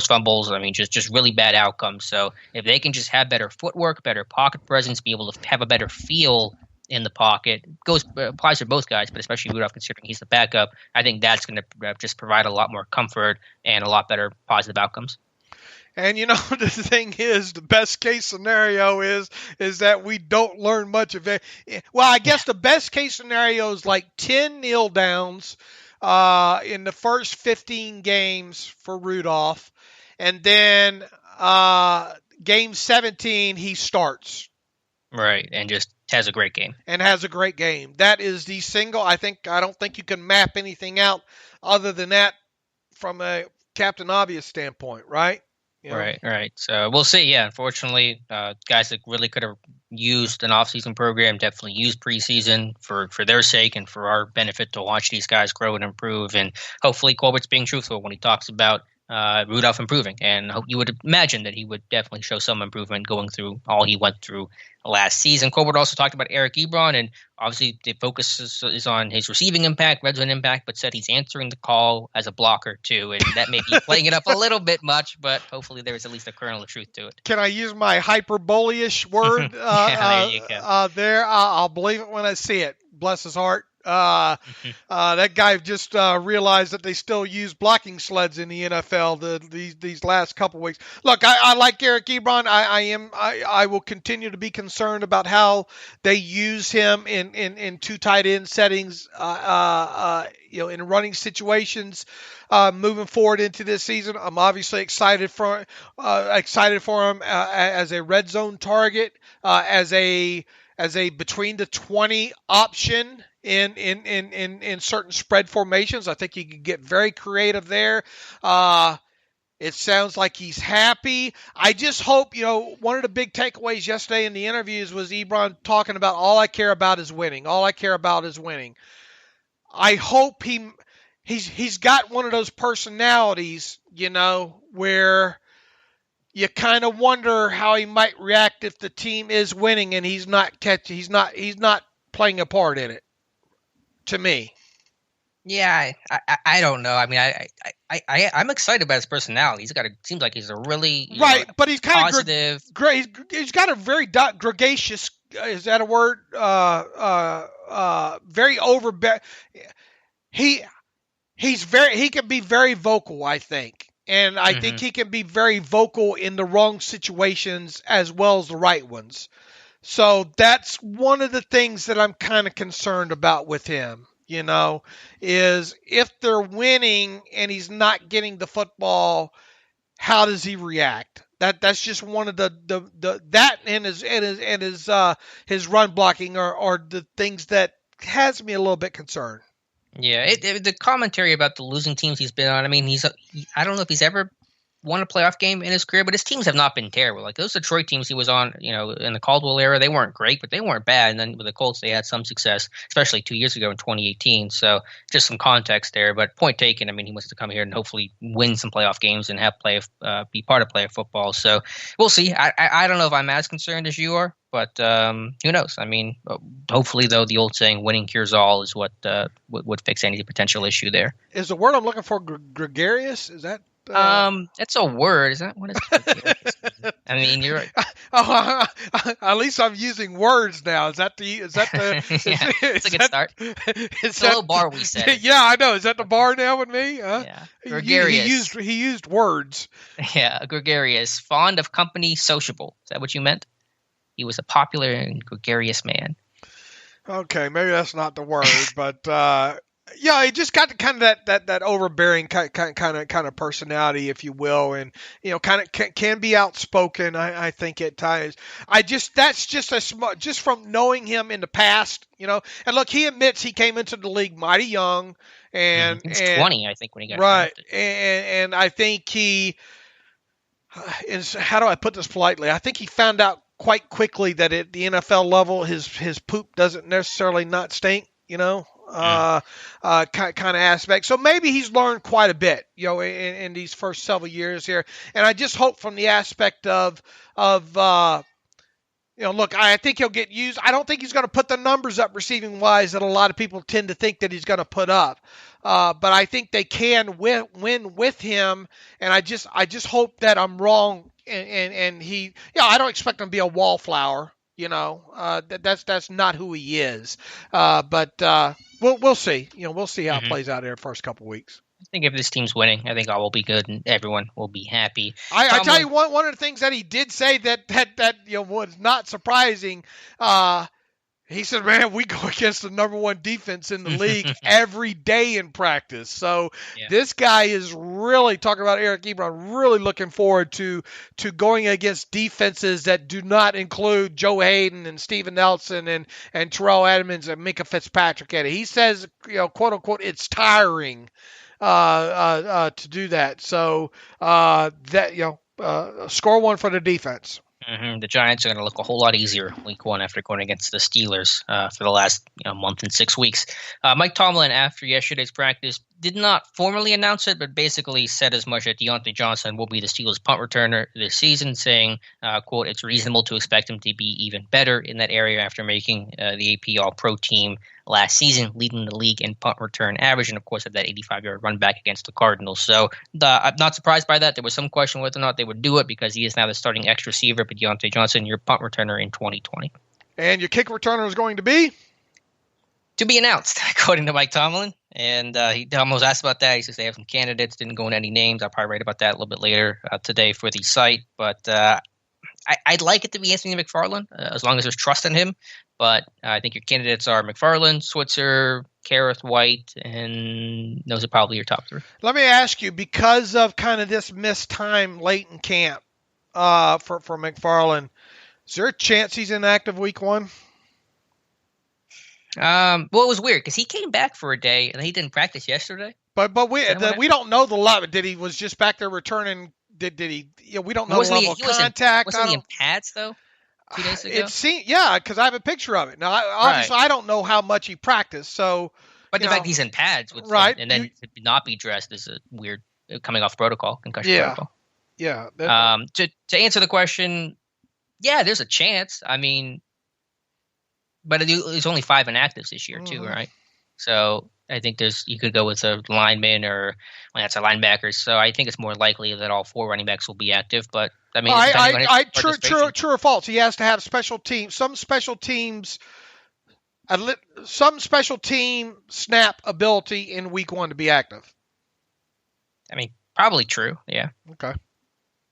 fumbles. I mean, just really bad outcomes. So if they can just have better footwork, better pocket presence, be able to have a better feel in the pocket, applies to both guys, but especially Rudolph, considering he's the backup. I think that's going to just provide a lot more comfort and a lot better positive outcomes. And you know, the thing is, the best case scenario is that we don't learn much of it. Well, I guess the best case scenario is like 10 kneel downs in the first 15 games for Rudolph, and then game 17 he starts. Right, and just has a great game. That is the single. I don't think you can map anything out other than that from a Captain Obvious standpoint, right? You know? Right. So we'll see. Yeah, unfortunately, guys that really could have used an off-season program definitely used preseason for their sake and for our benefit to watch these guys grow and improve. And hopefully Colbert's being truthful when he talks about Rudolph improving, and you would imagine that he would definitely show some improvement going through all he went through last season. Colbert also talked about Eric Ebron, and obviously the focus is on his receiving impact, red zone impact, but said he's answering the call as a blocker too, and that may be playing it up a little bit much, but hopefully there is at least a kernel of truth to it. Can I use my hyperbole-ish word? There you go. I'll believe it when I see it. Bless his heart. That guy just realized that they still use blocking sleds in the NFL these last couple weeks. Look, I like Eric Ebron. I will continue to be concerned about how they use him in two tight end settings, in running situations. Moving forward into this season, I'm obviously excited for him as a red zone target, as a between the 20 option in certain spread formations. I think he could get very creative there. It sounds like he's happy. I just hope, one of the big takeaways yesterday in the interviews was Ebron talking about all I care about is winning. All I care about is winning. I hope he's got one of those personalities, where you kind of wonder how he might react if the team is winning and he's not playing a part in it. To me. Yeah, I don't know. I mean, I'm excited about his personality. Seems like he's a really right, but he's kind positive. Of great. He's got a very gregarious. Is that a word? Very overbearing. He can be very vocal, I think. And I think he can be very vocal in the wrong situations as well as the right ones. So that's one of the things that I'm kind of concerned about with him, is if they're winning and he's not getting the football, how does he react? That's just one of that and his run blocking are the things that has me a little bit concerned. Yeah, the commentary about the losing teams he's been on. I mean, I don't know if he's ever won a playoff game in his career, but his teams have not been terrible. Like those Detroit teams he was on, in the Caldwell era, they weren't great, but they weren't bad. And then with the Colts, they had some success, especially 2 years ago in 2018. So just some context there. But point taken. I mean, he wants to come here and hopefully win some playoff games and have be part of playoff football. So we'll see. I don't know if I'm as concerned as you are, but who knows? I mean, hopefully, though, the old saying "winning cures all" is what would fix any potential issue there. Is the word I'm looking for gregarious? Is that? That's a word. Is that what is? I mean, you're right. At least I'm using words now. Is that the? Yeah, it's a good start. It's a low bar we set. Yeah, I know. Is that the bar now with me? Yeah. Gregarious. He used words. Yeah, gregarious, fond of company, sociable. Is that what you meant? He was a popular and gregarious man. Okay, maybe that's not the word, but. Yeah, he just got kind of that overbearing kind of personality, if you will, and kind of can be outspoken. I think at times. That's just from knowing him in the past, And look, he admits he came into the league mighty young, and he was 20, I think, when he got right, drafted. and I think he is. How do I put this politely? I think he found out quite quickly that at the NFL level, his poop doesn't necessarily not stink. Kind of aspect. So maybe he's learned quite a bit, in these first several years here. And I just hope from the aspect of look, I think he'll get used. I don't think he's going to put the numbers up receiving wise that a lot of people tend to think that he's going to put up. But I think they can win with him. And I just hope that I'm wrong. And he, I don't expect him to be a wallflower. That's not who he is. But we'll see. We'll see how it plays out in the first couple of weeks. I think if this team's winning, I think all will be good and everyone will be happy. I tell you one of the things that he did say that was not surprising. He said, man, we go against the number one defense in the league every day in practice. So This guy is really, talking about Eric Ebron, really looking forward to going against defenses that do not include Joe Hayden and Steven Nelson and Terrell Edmonds and Minkah Fitzpatrick at it. He says, quote unquote, it's tiring to do that. So score one for the defense. The Giants are going to look a whole lot easier week one after going against the Steelers for the last month and 6 weeks. Mike Tomlin, after yesterday's practice, did not formally announce it, but basically said as much that Deontay Johnson will be the Steelers' punt returner this season, saying, quote, it's reasonable to expect him to be even better in that area after making the AP All-Pro team last season, leading the league in punt return average, and of course had that 85-yard run back against the Cardinals. So I'm not surprised by that. There was some question whether or not they would do it because he is now the starting X receiver, but Deontay Johnson, your punt returner in 2020. And your kick returner is going to be? To be announced, according to Mike Tomlin. And he almost asked about that. He says they have some candidates, didn't go into any names. I'll probably write about that a little bit later today for the site. But I'd like it to be Anthony McFarland, as long as there's trust in him. But I think your candidates are McFarland, Switzer, Kareth White, and those are probably your top three. Let me ask you, because of kind of this missed time late in camp for McFarland, is there a chance he's inactive week 1? Well, it was weird because he came back for a day and he didn't practice yesterday. But we don't know the level. Did he was just back there returning? Did he? We don't know the level of contact. Wasn't he in pads though? 2 days ago. Because I have a picture of it. Now, obviously, I don't know how much he practiced. So, but the fact he's in pads, and then to not be dressed is a weird coming off protocol, concussion protocol. Yeah. To answer the question, yeah, there's a chance. I mean. But there's only 5 inactives this year, too, right? So I think you could go with a lineman or that's a linebacker. So I think it's more likely that all 4 running backs will be active. But I mean, true or false? He has to have special teams. Some special team snap ability in week 1 to be active. I mean, probably true. Yeah. Okay.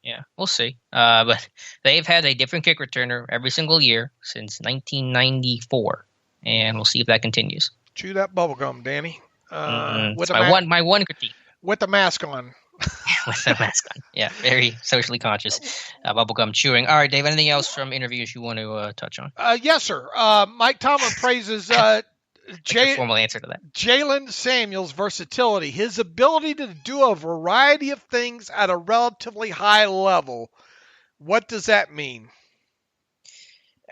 Yeah, we'll see. But they've had a different kick returner every single year since 1994, and we'll see if that continues. Chew that bubble gum, Danny. With my one critique. With the mask on. With the mask on. Yeah, very socially conscious. Bubblegum chewing. All right, Dave, anything else from interviews you want to touch on? Yes, sir. Mike Tomlin praises formal answer to that. Jalen Samuels' versatility, his ability to do a variety of things at a relatively high level. What does that mean?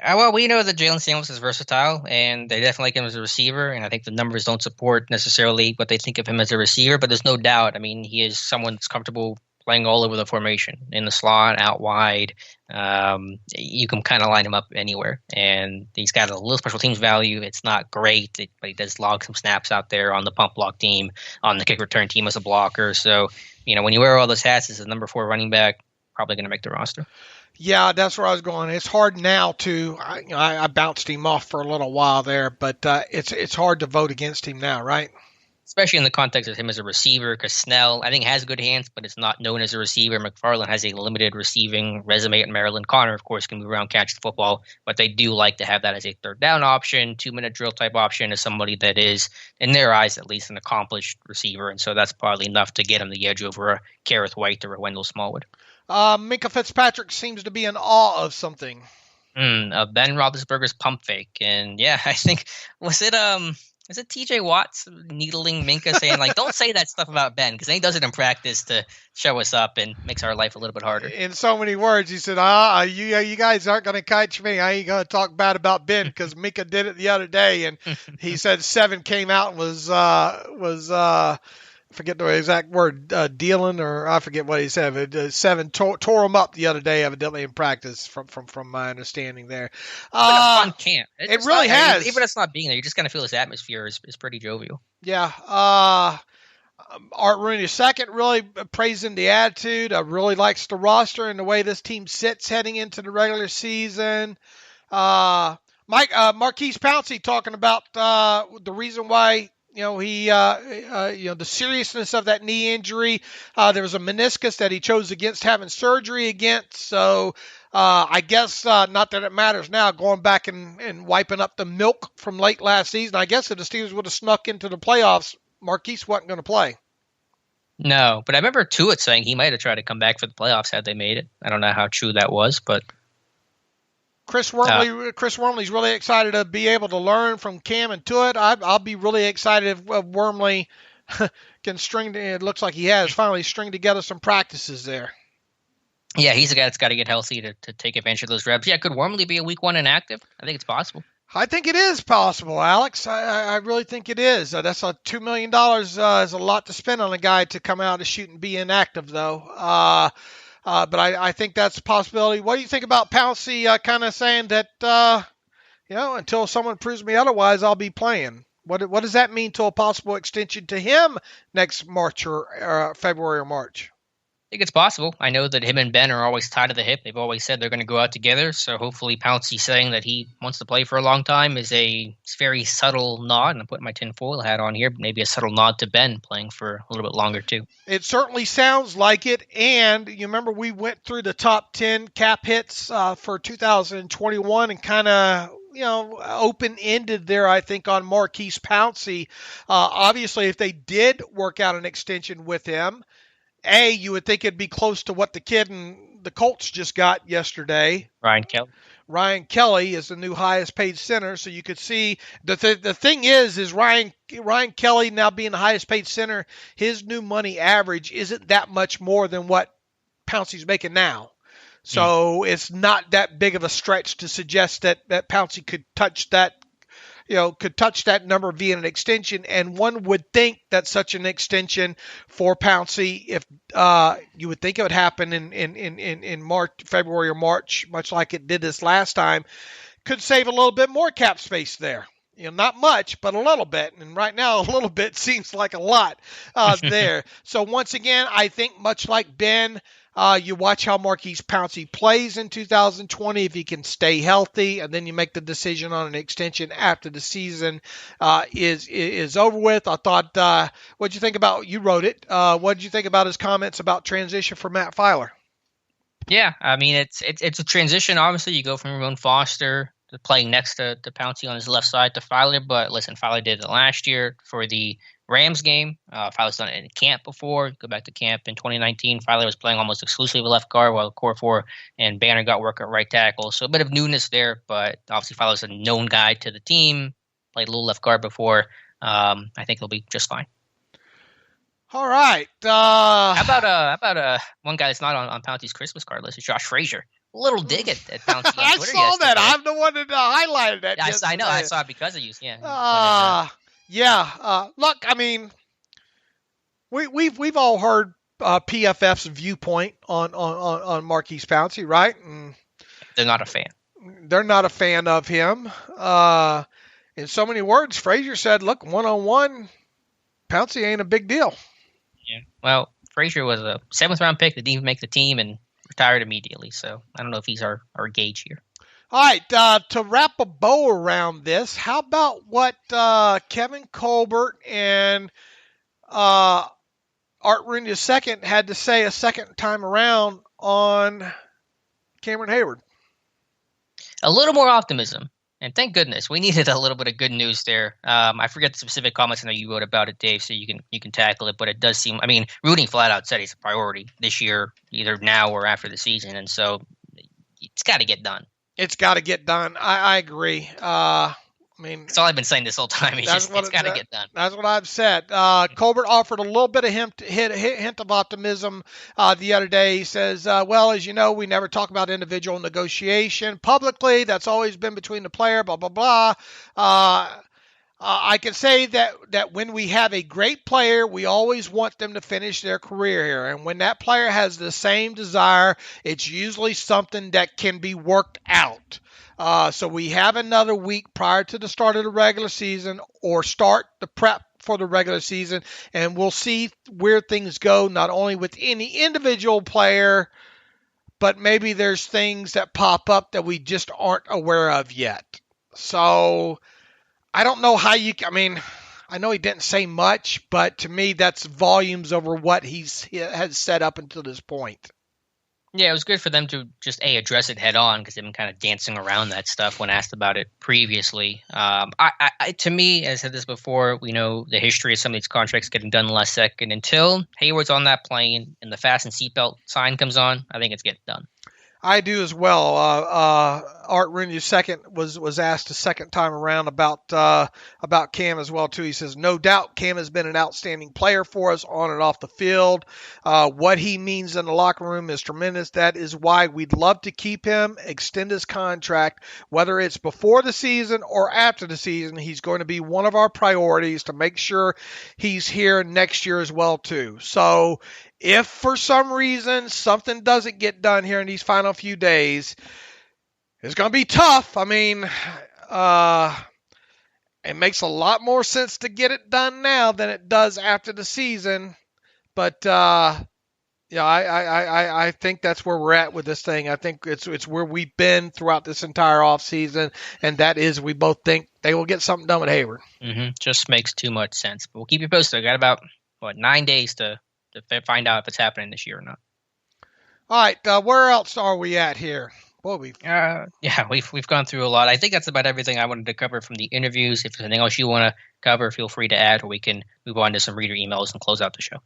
Well, we know that Jalen Samuels is versatile, and they definitely like him as a receiver, and I think the numbers don't support necessarily what they think of him as a receiver, but there's no doubt. I mean, he is someone that's comfortable playing all over the formation, in the slot, out wide. You can kind of line him up anywhere. And he's got a little special teams value. It's not great, but he does log some snaps out there on the pump block team, on the kick return team as a blocker. So, when you wear all those hats as a number 4 running back, probably going to make the roster. Yeah, that's where I was going. It's hard now to I bounced him off for a little while there, but it's hard to vote against him now, right? Especially in the context of him as a receiver, because Snell, I think, has good hands, but it's not known as a receiver. McFarland has a limited receiving resume at Maryland. Connor, of course, can move around, catch the football, but they do like to have that as a third down option, 2-minute drill type option, as somebody that is, in their eyes at least, an accomplished receiver. And so that's probably enough to get him the edge over a Kareth White or a Wendell Smallwood. Minkah Fitzpatrick seems to be in awe of something. Ben Roethlisberger's pump fake. And yeah, I think, is it TJ Watts needling Minkah saying, don't say that stuff about Ben, because then he does it in practice to show us up and makes our life a little bit harder. In so many words, he said, you guys aren't going to catch me. I ain't going to talk bad about Ben, because Minkah did it the other day, and he said 7 came out and was I forget the exact word, dealing, or I forget what he said. But 7 tore him up the other day, evidently in practice, from my understanding there. Like a fun camp. It really has. Even if it's not being there, you just kind of feel his atmosphere is pretty jovial. Yeah. Art Rooney II really praising the attitude. Really likes the roster and the way this team sits heading into the regular season. Marquise Pouncey talking about the reason why. The seriousness of that knee injury. There was a meniscus that he chose against having surgery against. So I guess not that it matters now, going back and wiping up the milk from late last season. I guess if the Steelers would have snuck into the playoffs, Marquise wasn't going to play. No, but I remember Tuitt saying he might have tried to come back for the playoffs had they made it. I don't know how true that was, but... Chris Wormley's really excited to be able to learn from Cam and Tuitt. I'll be really excited if Wormley can it looks like he has finally string together some practices there. Yeah, he's a guy that's got to get healthy to take advantage of those reps. Yeah, could Wormley be a week 1 inactive? I think it's possible. I think it is possible, Alex. I really think it is. That's $2 million is a lot to spend on a guy to come out and shoot and be inactive, though. But I think that's a possibility. What do you think about Pouncey kind of saying that, until someone proves me otherwise, I'll be playing? What does that mean to a possible extension to him next March or February or March? think it's possible. I know that him and Ben are always tied to the hip. They've always said they're going to go out together. So hopefully Pouncey saying that he wants to play for a long time is a very subtle nod. And I'm putting my tinfoil hat on here, but maybe a subtle nod to Ben playing for a little bit longer too. It certainly sounds like it. And you remember we went through the top 10 cap hits for 2021 and kind of, open-ended there, I think, on Maurkice Pouncey. Obviously, if they did work out an extension with him, you would think it'd be close to what the kid and the Colts just got yesterday. Ryan Kelly is the new highest paid center, so you could see the thing is Ryan Kelly now being the highest paid center, his new money average isn't that much more than what Pouncey's making now. So it's not that big of a stretch to suggest that Pouncey could touch that number via an extension, and one would think that such an extension for Pouncey, if you would think it would happen in March, February or March, much like it did this last time, could save a little bit more cap space there. Not much, but a little bit. And right now, a little bit seems like a lot there. So once again, I think much like Ben, you watch how Maurkice Pouncey plays in 2020, if he can stay healthy, and then you make the decision on an extension after the season is over with. I thought, what'd you think about, you wrote it, what'd you think about his comments about transition for Matt Filer? Yeah, I mean, it's a transition. Obviously, you go from Ramon Foster to playing next to Pouncey on his left side to Filer, but listen, Filer did it last year for the Rams game. Filer's done it in camp before. Go back to camp in 2019. Filer was playing almost exclusively left guard while Core 4 and Banner got work at right tackle. So a bit of newness there, but obviously Filer's a known guy to the team. Played a little left guard before. I think he'll be just fine. All right. How about one guy that's not on Pouncey's Christmas card list is Josh Frazier. A little dig at Pouncey on Twitter I saw yesterday. that. I'm the one that highlighted that. I know. I saw it because of you. Yeah. Look, I mean, we've all heard PFF's viewpoint on Maurkice Pouncey, right? And they're not a fan. They're not a fan of him. In so many words, Frazier said, "Look, 1-on-1, Pouncey ain't a big deal." Yeah. Well, Frazier was a 7th round pick that didn't even make the team and retired immediately. So I don't know if he's our gauge here. All right, to wrap a bow around this, how about what Kevin Colbert and Art Rooney II had to say a second time around on Cameron Hayward? A little more optimism. And thank goodness. We needed a little bit of good news there. I forget the specific comments I know you wrote about it, Dave, so you can tackle it. But it does seem, I mean, Rooney flat out said he's a priority this year, either now or after the season. And so it's got to get done. It's got to get done. I agree. I mean, that's all I've been saying this whole time. It's got to get done. That's what I've said. Colbert offered a little bit of hint of optimism the other day. He says, well, as you know, we never talk about individual negotiation publicly. That's always been between the player, blah, blah, blah. I can say that when we have a great player, we always want them to finish their career here. And when that player has the same desire, it's usually something that can be worked out. So we have another week prior to the start of the regular season, or start the prep for the regular season, and we'll see where things go, not only with any individual player, but maybe there's things that pop up that we just aren't aware of yet. So I don't know how I mean, I know he didn't say much, but to me, that's volumes over what he has said up until this point. Yeah, it was good for them to just address it head on, because they've been kind of dancing around that stuff when asked about it previously. To me, as I said this before, we know the history of some of these contracts getting done last second. Until Hayward's on that plane and the fasten seatbelt sign comes on, I think it's getting done. I do as well. Art Rooney II was asked a second time around about Cam as well too. He says, no doubt Cam has been an outstanding player for us on and off the field. What he means in the locker room is tremendous. That is why we'd love to keep him, extend his contract, whether it's before the season or after the season. He's going to be one of our priorities to make sure he's here next year as well too. So if for some reason something doesn't get done here in these final few days, it's going to be tough. I mean, it makes a lot more sense to get it done now than it does after the season. But Yeah, I think that's where we're at with this thing. I think it's where we've been throughout this entire offseason, and that is we both think they will get something done with Hayward. Just makes too much sense. But we'll keep you posted. I got about 9 days to find out if it's happening this year or not. All right, where else are we at here? Boy, we've gone through a lot. I think that's about everything I wanted to cover from the interviews. If there's anything else you want to cover, feel free to add, or we can move on to some reader emails and close out the show.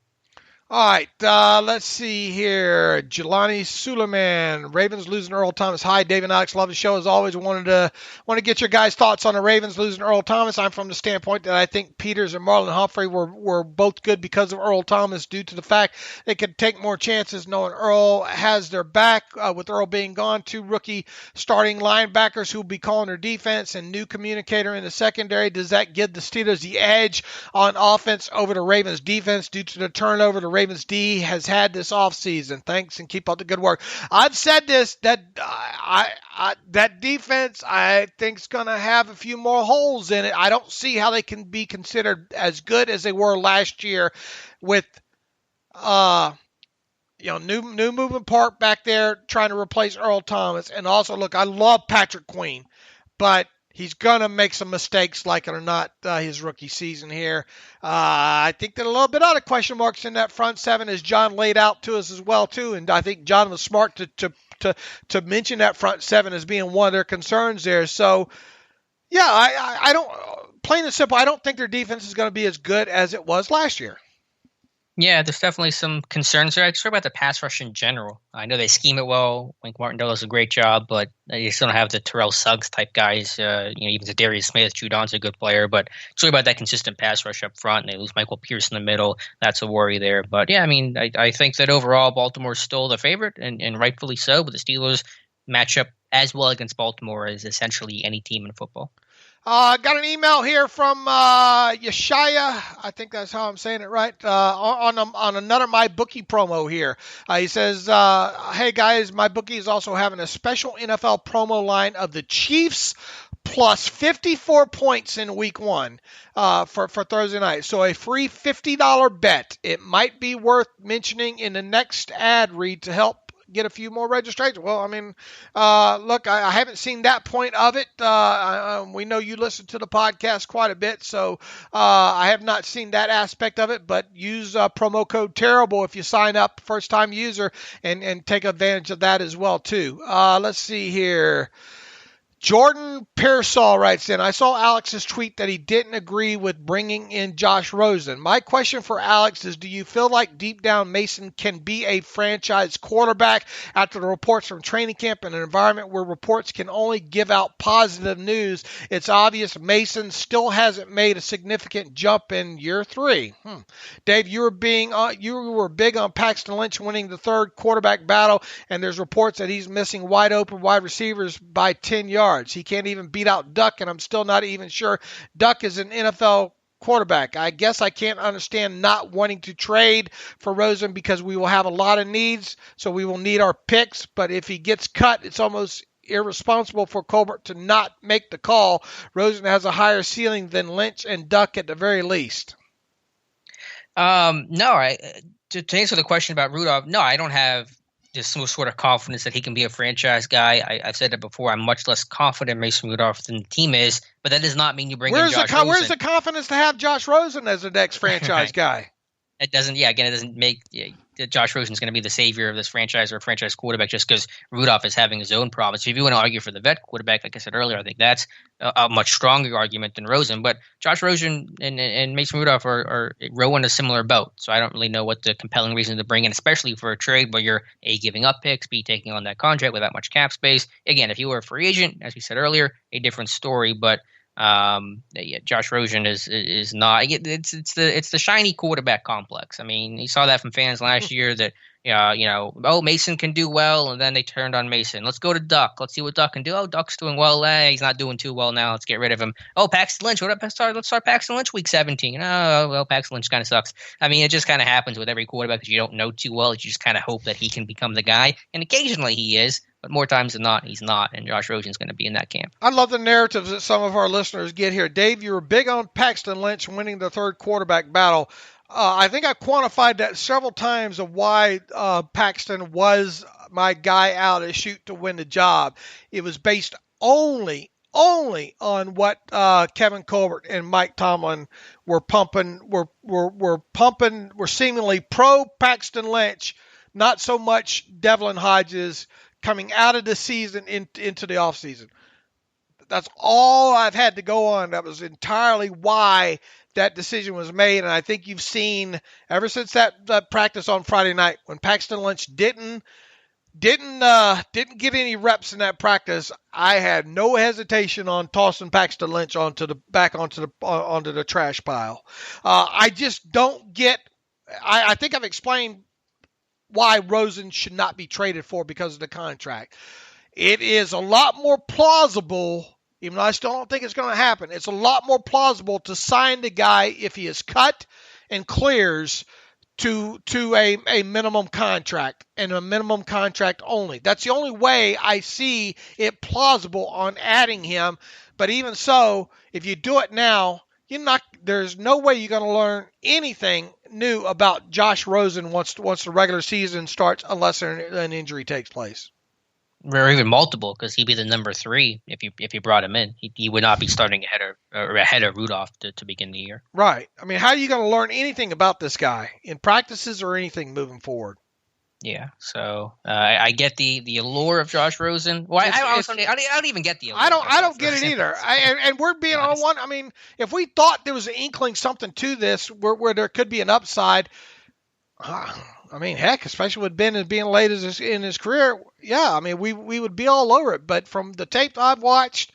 All right, let's see here. Jelani Suleiman, Ravens losing Earl Thomas. Hi, Dave and Alex. Love the show as always. Want to get your guys' thoughts on the Ravens losing Earl Thomas. I'm from the standpoint that I think Peters and Marlon Humphrey were both good because of Earl Thomas, due to the fact they could take more chances knowing Earl has their back. With Earl being gone, 2 rookie starting linebackers who will be calling their defense and new communicator in the secondary. Does that give the Steelers the edge on offense over the Ravens defense due to the turnover the Ravens D has had this offseason? Thanks, and keep up the good work. I've said this, that that defense I think is going to have a few more holes in it. I don't see how they can be considered as good as they were last year with new moving part back there trying to replace Earl Thomas. And also, look, I love Patrick Queen, but he's going to make some mistakes, like it or not, his rookie season here. I think that a little bit of question marks in that front seven, as John laid out to us as well, too. And I think John was smart to mention that front seven as being one of their concerns there. So, yeah, I don't, plain and simple, I don't think their defense is going to be as good as it was last year. Yeah, there's definitely some concerns there. I'm sure about the pass rush in general. I know they scheme it well. Wink Martindale does a great job, but you still don't have the Terrell Suggs type guys. Even the Darius Smith, Judon's a good player, but it's really about that consistent pass rush up front. And they lose Michael Pierce in the middle. That's a worry there. But yeah, I mean, I think that overall Baltimore's still the favorite, and rightfully so. But the Steelers match up as well against Baltimore as essentially any team in football. Got an email here from Yeshaya. I think that's how I'm saying it right. On another MyBookie promo here. He says, hey guys, MyBookie is also having a special NFL promo line of the Chiefs plus 54 points in week 1 for Thursday night. So a free $50 bet. It might be worth mentioning in the next ad read to help get a few more registrations. Well, I mean, look, I haven't seen that point of it. We know you listen to the podcast quite a bit, so I have not seen that aspect of it, but use promo code TERRIBLE if you sign up, first-time user, and take advantage of that as well, too. Let's see here. Jordan Pearsall writes in, I saw Alex's tweet that he didn't agree with bringing in Josh Rosen. My question for Alex is, do you feel like deep down Mason can be a franchise quarterback after the reports from training camp in an environment where reports can only give out positive news? It's obvious Mason still hasn't made a significant jump in year 3. Dave, you were big on Paxton Lynch winning the third quarterback battle, and there's reports that he's missing wide open wide receivers by 10 yards. He can't even beat out Duck, and I'm still not even sure Duck is an NFL quarterback. I guess I can't understand not wanting to trade for Rosen because we will have a lot of needs, so we will need our picks. But if he gets cut, it's almost irresponsible for Colbert to not make the call. Rosen has a higher ceiling than Lynch and Duck at the very least. No, to answer the question about Rudolph, no, I don't have just some sort of confidence that he can be a franchise guy. I've said it before. I'm much less confident in Mason Rudolph than the team is, but that does not mean you bring in Josh Rosen. Where's the confidence to have Josh Rosen as the next franchise guy? It doesn't make Josh Rosen is going to be the savior of this franchise or a franchise quarterback just because Rudolph is having his own problems. So if you want to argue for the vet quarterback, like I said earlier, I think that's a much stronger argument than Rosen. But Josh Rosen and Mason Rudolph are rowing a similar boat. So I don't really know what the compelling reason to bring in, especially for a trade where you're A, giving up picks, B, taking on that contract with that much cap space. Again, if you were a free agent, as we said earlier, a different story. But Josh Rosen is not. It's the shiny quarterback complex. I mean, you saw that from fans last year that Mason can do well, and then they turned on Mason. Let's go to Duck. Let's see what Duck can do. Oh, Duck's doing well. He's not doing too well now. Let's get rid of him. Oh, Paxton Lynch. Let's start Paxton Lynch week 17. Oh, well, Paxton Lynch kind of sucks. I mean, it just kind of happens with every quarterback that you don't know too well. You just kind of hope that he can become the guy, and occasionally he is. But more times than not, he's not, and Josh Rosen's going to be in that camp. I love the narratives that some of our listeners get here. Dave, you were big on Paxton Lynch winning the third quarterback battle. I think I quantified that several times of why Paxton was my guy out as shoot to win the job. It was based only on what Kevin Colbert and Mike Tomlin were pumping, were seemingly pro Paxton Lynch, not so much Devlin Hodges coming out of the season into the offseason. That's all I've had to go on. That was entirely why that decision was made. And I think you've seen ever since that practice on Friday night when Paxton Lynch didn't get any reps in that practice, I had no hesitation on tossing Paxton Lynch onto the trash pile. I just don't get. I think I've explained why Rosen should not be traded for because of the contract. It is a lot more plausible, even though I still don't think it's going to happen. It's a lot more plausible to sign the guy if he is cut and clears to a minimum contract and a minimum contract only. That's the only way I see it plausible on adding him. But even so, if you do it now, there's no way you're going to learn anything new about Josh Rosen once the regular season starts, unless an injury takes place. Or even multiple, because he'd be the number 3 if you brought him in. He would not be starting ahead of Rudolph to begin the year. Right. I mean, how are you going to learn anything about this guy in practices or anything moving forward? Yeah. So I get the allure of Josh Rosen. Well, I don't even get the allure. I don't get it either. And we're being on one. I mean, if we thought there was an inkling something to this where there could be an upside. I mean, heck, especially with Ben being late in his career, yeah, I mean, we would be all over it. But from the tape I've watched,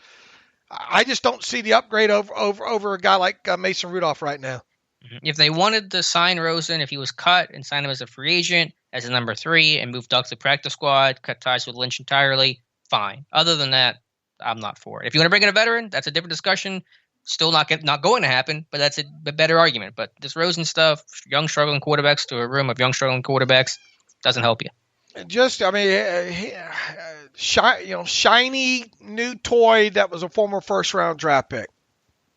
I just don't see the upgrade over a guy like Mason Rudolph right now. If they wanted to sign Rosen, if he was cut and sign him as a free agent, as a number 3, and move Duck to practice squad, cut ties with Lynch entirely, fine. Other than that, I'm not for it. If you want to bring in a veteran, that's a different discussion. Still not going to happen, but that's a better argument. But this Rosen stuff, young struggling quarterbacks to a room of young struggling quarterbacks, doesn't help you. Just, I mean, shiny new toy that was a former first-round draft pick.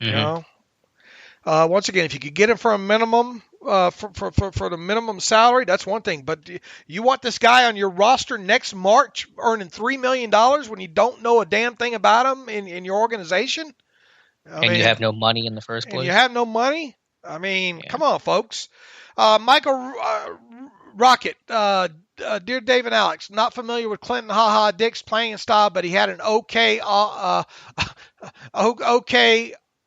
Mm-hmm. You know, once again, if you could get him for a minimum, for the minimum salary, that's one thing. But you want this guy on your roster next March earning $3 million when you don't know a damn thing about him in your organization? I mean, you have no money in the first place. And you have no money? I mean, Come on, folks. Michael Rocket, dear Dave and Alex, not familiar with Clinton Ha-Ha Dick's playing style, but he had an okay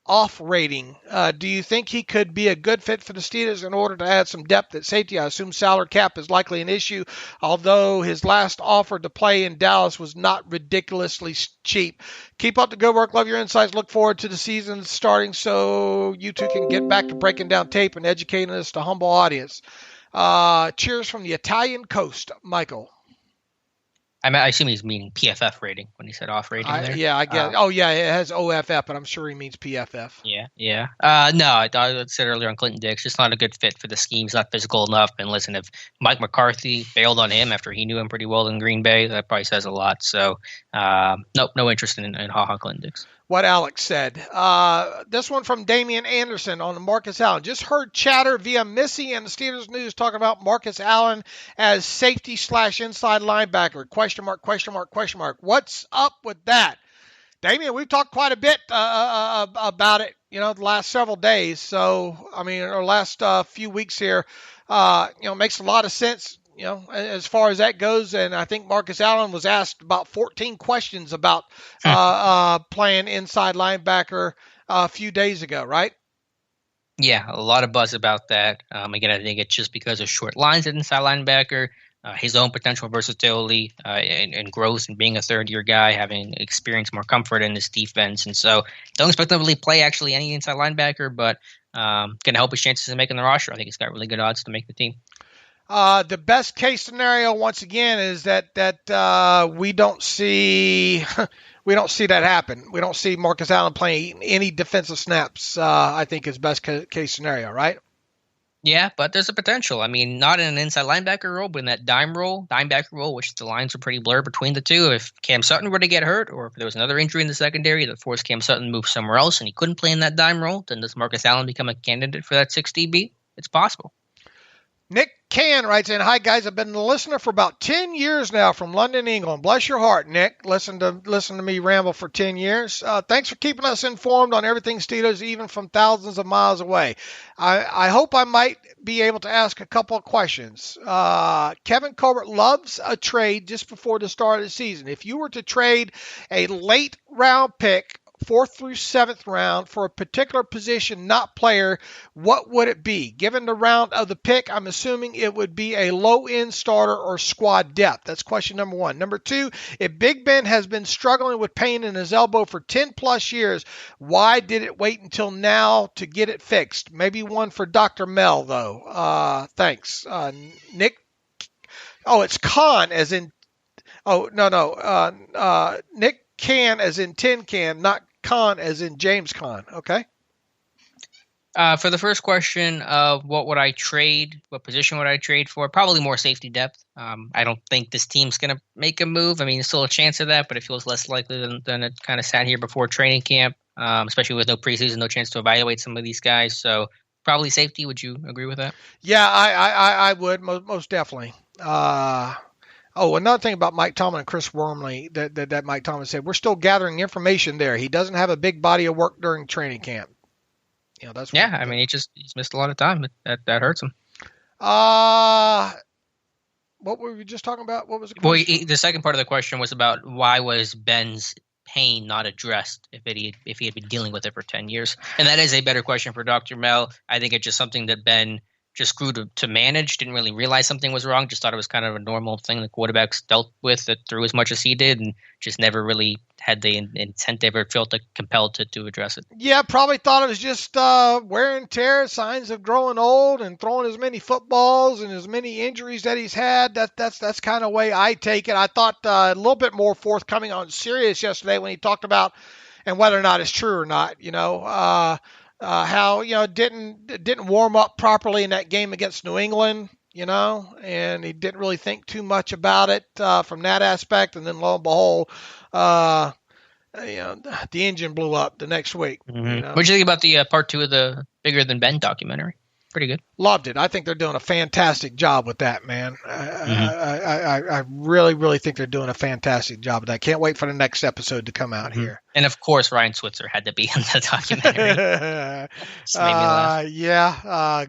off rating. Do you think he could be a good fit for the Steelers in order to add some depth at safety? I assume salary cap is likely an issue, although his last offer to play in Dallas was not ridiculously cheap. Keep up the good work. Love your insights. Look forward to the season starting so you two can get back to breaking down tape and educating us to humble audience. Cheers from the Italian coast, Michael. I assume he's meaning PFF rating when he said off rating there. Yeah, I guess. It has OFF, but I'm sure he means PFF. Yeah. No, I said earlier on Clinton Dix, just not a good fit for the scheme. He's not physical enough. And listen, if Mike McCarthy bailed on him after he knew him pretty well in Green Bay, that probably says a lot. So, no interest in Ha-Ha Clinton Dix. What Alex said. This one from Damian Anderson on Marcus Allen. Just heard chatter via Missy and the Steelers News talking about Marcus Allen as safety / inside linebacker. Question mark. What's up with that? Damian, we've talked quite a bit about it, the last several days. So, I mean, our last few weeks here, makes a lot of sense. As far as that goes, and I think Marcus Allen was asked about 14 questions about playing inside linebacker a few days ago, right? Yeah, a lot of buzz about that. Again, I think it's just because of short lines at inside linebacker, his own potential versatility and growth and being a third-year guy, having experience, more comfort in this defense. And so don't expect him to really play actually any inside linebacker, but going to help his chances of making the roster. I think he's got really good odds to make the team. The best case scenario, once again, is that we don't see that happen. We don't see Marcus Allen playing any defensive snaps. I think is best case scenario, right? Yeah, but there's a potential. I mean, not in an inside linebacker role, but in that dimebacker role, which the lines are pretty blurred between the two. If Cam Sutton were to get hurt, or if there was another injury in the secondary that forced Cam Sutton to move somewhere else and he couldn't play in that dime role, then does Marcus Allen become a candidate for that 6 DB? it's possible. Nick Can writes in, "Hi guys, I've been a listener for about 10 years now from London, England. Bless your heart, Nick. Listen to me ramble for 10 years. Thanks for keeping us informed on everything Steelers, even from thousands of miles away. I hope I might be able to ask a couple of questions. Kevin Colbert loves a trade just before the start of the season. If you were to trade a late round pick, 4th through 7th round, for a particular position, not player, what would it be? Given the round of the pick, I'm assuming it would be a low-end starter or squad depth." That's question number 1. Number 2, if Big Ben has been struggling with pain in his elbow for 10-plus years, why did it wait until now to get it fixed? Maybe one for Dr. Mel, though. Thanks. Nick? Oh, it's Khan, as in... Oh, no. Nick Can, as in tin can, not Khan as in James Khan. Okay. For the first question, what would I trade? What position would I trade for? Probably more safety depth. I don't think this team's going to make a move. I mean, there's still a chance of that, but it feels less likely than it kind of sat here before training camp, especially with no preseason, no chance to evaluate some of these guys. So probably safety. Would you agree with that? Yeah, I would most definitely. Another thing about Mike Tomlin and Chris Wormley that Mike Tomlin said, we're still gathering information there. He doesn't have a big body of work during training camp. That's I mean, he's missed a lot of time. That hurts him. What were we just talking about? What was the question? Well, the second part of the question was about why was Ben's pain not addressed if he had been dealing with it for 10 years, and that is a better question for Dr. Mel. I think it's just something that Ben just grew to manage, didn't really realize something was wrong, just thought it was kind of a normal thing the quarterbacks dealt with that threw as much as he did, and just never really had the incentive or felt compelled to address it. Yeah, probably thought it was just wear and tear, signs of growing old and throwing as many footballs and as many injuries that he's had. That's kind of the way I take it. I thought a little bit more forthcoming on Sirius yesterday when he talked about, and whether or not it's true or not, how didn't warm up properly in that game against New England, and he didn't really think too much about it from that aspect, and then lo and behold, the engine blew up the next week. Mm-hmm. What did you think about the part 2 of the Bigger Than Ben documentary? Pretty good. Loved it. I think they're doing a fantastic job with that, man. I really, really think they're doing a fantastic job with that. Can't wait for the next episode to come out here. And of course, Ryan Switzer had to be in the documentary. Just made me laugh.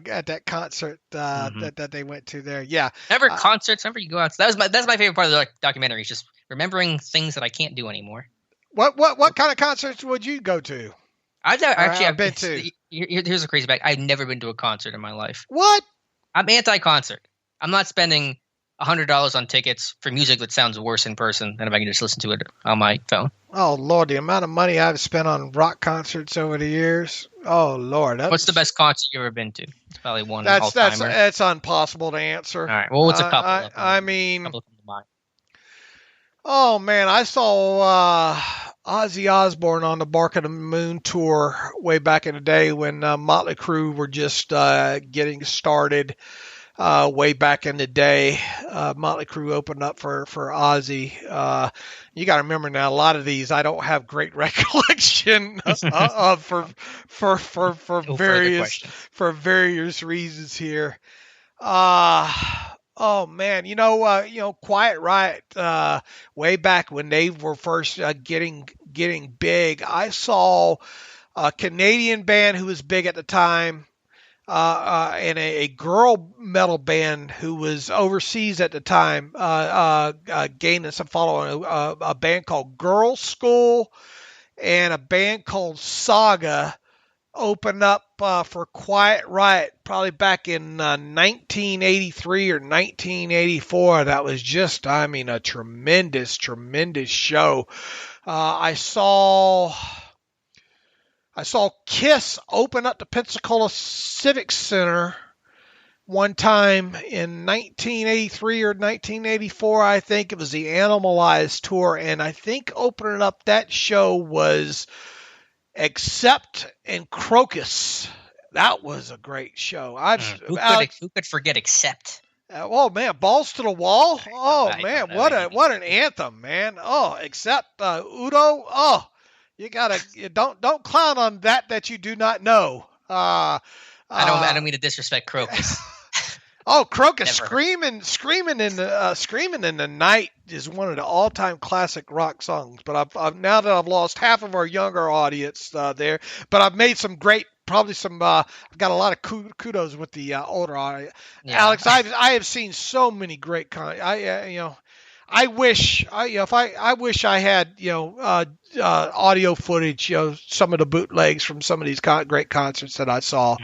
At that concert that they went to there. Yeah. Remember concerts? Remember you go out? That's my favorite part of the documentary. Is just remembering things that I can't do anymore. What kind of concerts would you go to? I've been to. Here's a crazy fact. I've never been to a concert in my life. What? I'm anti-concert. I'm not spending $100 on tickets for music that sounds worse in person than if I can just listen to it on my phone. Oh, Lord, the amount of money I've spent on rock concerts over the years. Oh, Lord. What's the best concert you've ever been to? It's probably one all-timer. That's impossible to answer. All right. Well, what's a couple? Oh, man, I saw Ozzy Osbourne on the Bark of the Moon tour way back in the day when Motley Crue were just getting started. Way back in the day, Motley Crue opened up for Ozzy. You got to remember now, a lot of these I don't have great recollection of for various reasons here. Oh man, Quiet Riot, way back when they were first getting big, I saw a Canadian band who was big at the time, and a girl metal band who was overseas at the time, gaining some following, a band called Girl School and a band called Saga opened up for Quiet Riot probably back in 1983 or 1984. That was just, a tremendous, tremendous show. I saw Kiss open up the Pensacola Civic Center one time in 1983 or 1984. I think it was the Animalized tour, and I think opening up that show was Accept and Crocus. That was a great show. Who could forget Accept? Oh man, Balls to the Wall. Oh man, what an anthem, man. Oh, Accept, Udo. Oh, you don't clown on that you do not know. I don't mean to disrespect Crocus. Oh, Crocus screaming in the night is one of the all-time classic rock songs. But I've now that I've lost half of our younger audience there, but I've made some great. Probably some. I've got a lot of kudos with the older audience. Yeah. Alex, I have seen so many great. I wish I had audio footage, some of the bootlegs from some of these great concerts that I saw.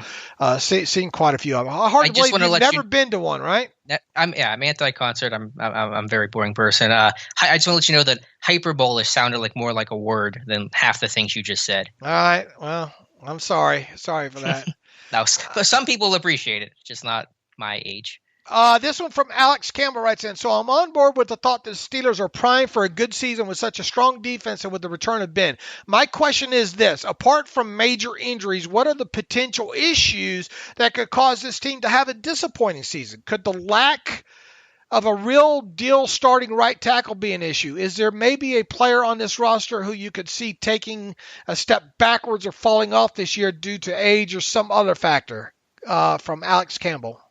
Seen quite a few of them. Hard to believe you've never been to one, right? I'm anti-concert. I'm a very boring person. I just want to let you know that hyperbole sounded more like a word than half the things you just said. All right. Well, I'm sorry for that. No, some people appreciate it, just not my age. This one from Alex Campbell writes in, so I'm on board with the thought that the Steelers are primed for a good season with such a strong defense and with the return of Ben. My question is this, apart from major injuries, what are the potential issues that could cause this team to have a disappointing season? Could the lack of a real deal starting right tackle be an issue? Is there maybe a player on this roster who you could see taking a step backwards or falling off this year due to age or some other factor? From Alex Campbell.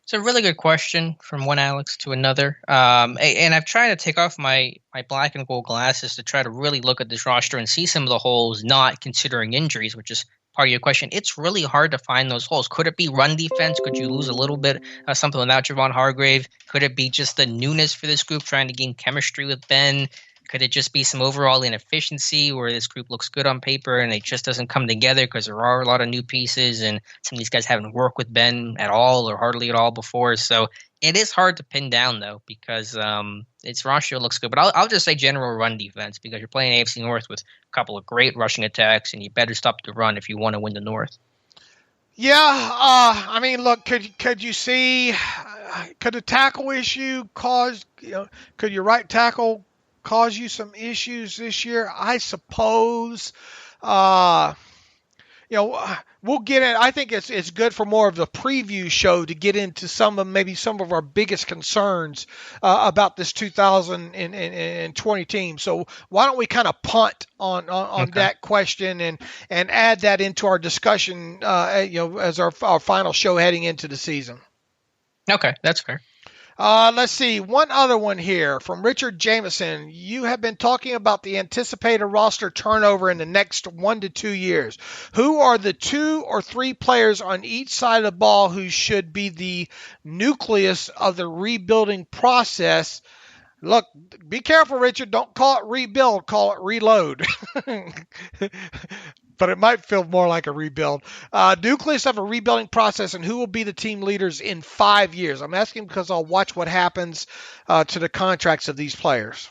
It's a really good question from one Alex to another. And I've tried to take off my black and gold glasses to try to really look at this roster and see some of the holes, not considering injuries, which is part of your question. It's really hard to find those holes. Could it be run defense? Could you lose a little bit something without Javon Hargrave? Could it be just the newness for this group trying to gain chemistry with Ben? Could it just be some overall inefficiency where this group looks good on paper and it just doesn't come together because there are a lot of new pieces and some of these guys haven't worked with Ben at all or hardly at all before? So it is hard to pin down, though, because its roster looks good. But I'll just say general run defense because you're playing AFC North with a couple of great rushing attacks and you better stop the run if you want to win the North. Yeah, look, could you see, could a tackle issue cause, could your right tackle cause you some issues this year? I suppose. We'll get in. I think it's good for more of the preview show to get into some of our biggest concerns about this 2020 team. So why don't we kind of punt on that question and add that into our discussion, as our final show heading into the season. Okay, that's fair. Let's see. One other one here from Richard Jameson. You have been talking about the anticipated roster turnover in the next 1 to 2 years. Who are the 2 or 3 players on each side of the ball who should be the nucleus of the rebuilding process? Look, be careful, Richard. Don't call it rebuild. Call it reload. But it might feel more like a rebuild. Nucleus of a rebuilding process, and who will be the team leaders in 5 years? I'm asking because I'll watch what happens to the contracts of these players.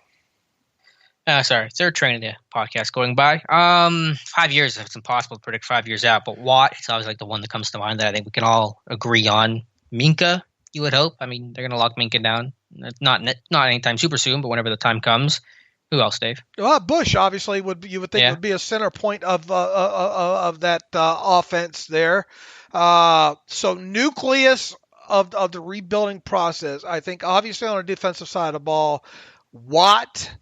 Third train of the podcast going by. 5 years, it's impossible to predict 5 years out, but Watt is always the one that comes to mind that I think we can all agree on. Minkah, you would hope. They're going to lock Minkah down. Not anytime super soon, but whenever the time comes. Who else, Dave? Well, Bush obviously would be a center point of that offense there. So nucleus of the rebuilding process. I think obviously on the defensive side of the ball, Watt,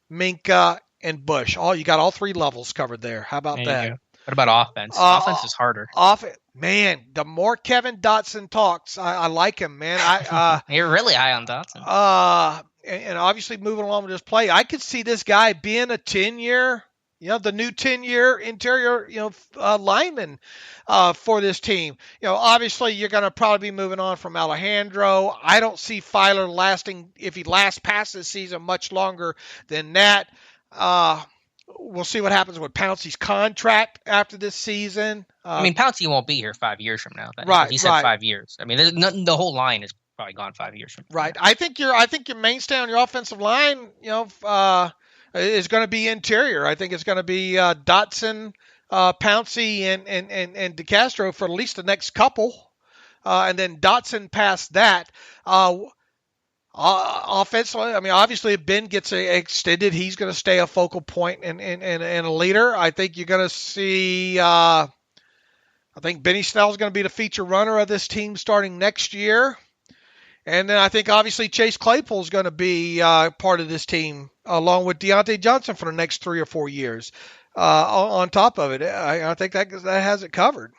Minkah, and Bush. You got all 3 levels covered there. How about that? What about offense? Offense is harder. Man, the more Kevin Dotson talks, I like him, man. You're really high on Dotson. And obviously moving along with this play, I could see this guy being a 10-year, the new 10-year interior, lineman for this team. Obviously you're going to probably be moving on from Alejandro. I don't see Filer lasting, if he lasts past this season, much longer than that. We'll see what happens with Pouncey's contract after this season. Pouncey won't be here 5 years from now. Right. He said 5 years. The whole line is probably gone 5 years from now. Right. I think your mainstay on your offensive line, is going to be interior. I think it's going to be Dotson, Pouncey, and DeCastro for at least the next couple, and then Dotson past that. Offensively, obviously if Ben gets extended, he's going to stay a focal point and a leader. I think you're going to see. I think Benny Snell is going to be the feature runner of this team starting next year. And then I think obviously Chase Claypool is going to be part of this team along with Deontay Johnson for the next 3 or 4 years. On top of it, I think that has it covered.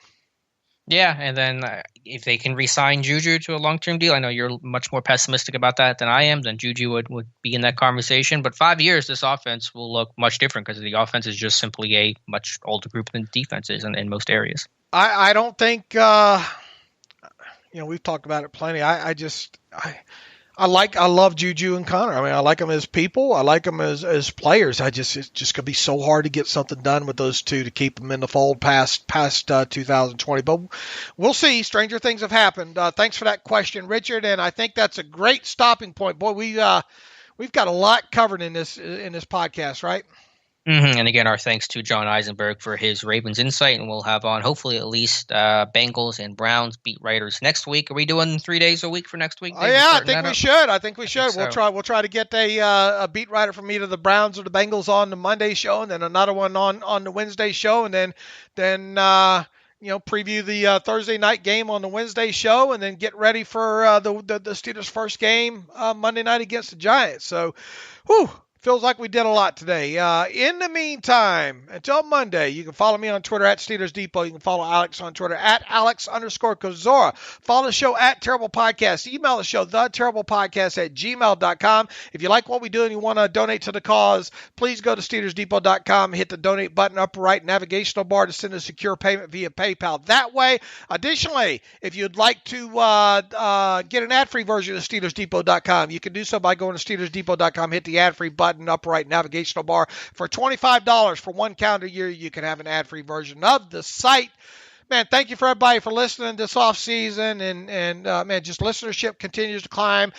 Yeah, and then if they can re-sign Juju to a long-term deal, I know you're much more pessimistic about that than I am. Then Juju would be in that conversation. But 5 years, this offense will look much different because the offense is just simply a much older group than defense is in most areas. I don't think we've talked about it plenty. I love Juju and Connor. I mean, I like them as people. I like them as players. It's just gonna be so hard to get something done with those two to keep them in the fold past 2020. But we'll see. Stranger things have happened. Thanks for that question, Richard. And I think that's a great stopping point. Boy, we've got a lot covered in this podcast, right? Mm-hmm. And again, our thanks to John Eisenberg for his Ravens insight, and we'll have on hopefully at least Bengals and Browns beat writers next week. Are we doing 3 days a week for next week? Oh yeah, I think we should. So. We'll try to get a beat writer from either the Browns or the Bengals on the Monday show, and then another one on the Wednesday show, and then preview the Thursday night game on the Wednesday show, and then get ready for the Steelers' first game Monday night against the Giants. So, whew. Feels like we did a lot today. In the meantime, until Monday, you can follow me on Twitter at Steelers Depot. You can follow Alex on Twitter at Alex_Kozora. Follow the show at Terrible Podcast. Email the show, theterriblepodcast@gmail.com. If you like what we do and you want to donate to the cause, please go to SteelersDepot.com, hit the donate button, upper right navigational bar to send a secure payment via PayPal that way. Additionally, if you'd like to get an ad-free version of SteelersDepot.com, you can do so by going to SteelersDepot.com, hit the ad-free button, upper right navigational bar. For $25 for 1 calendar year, you can have an ad-free version of the site. Man, thank you for everybody for listening this off season, and man, just listenership continues to climb.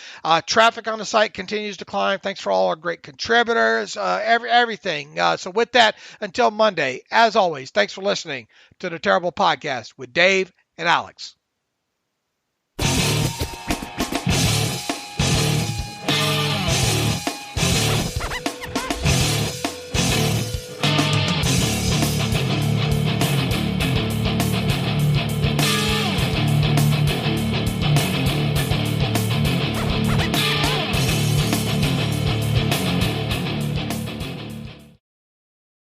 Traffic on the site continues to climb. Thanks for all our great contributors, everything. So with that, until Monday, as always, thanks for listening to the Terrible Podcast with Dave and Alex.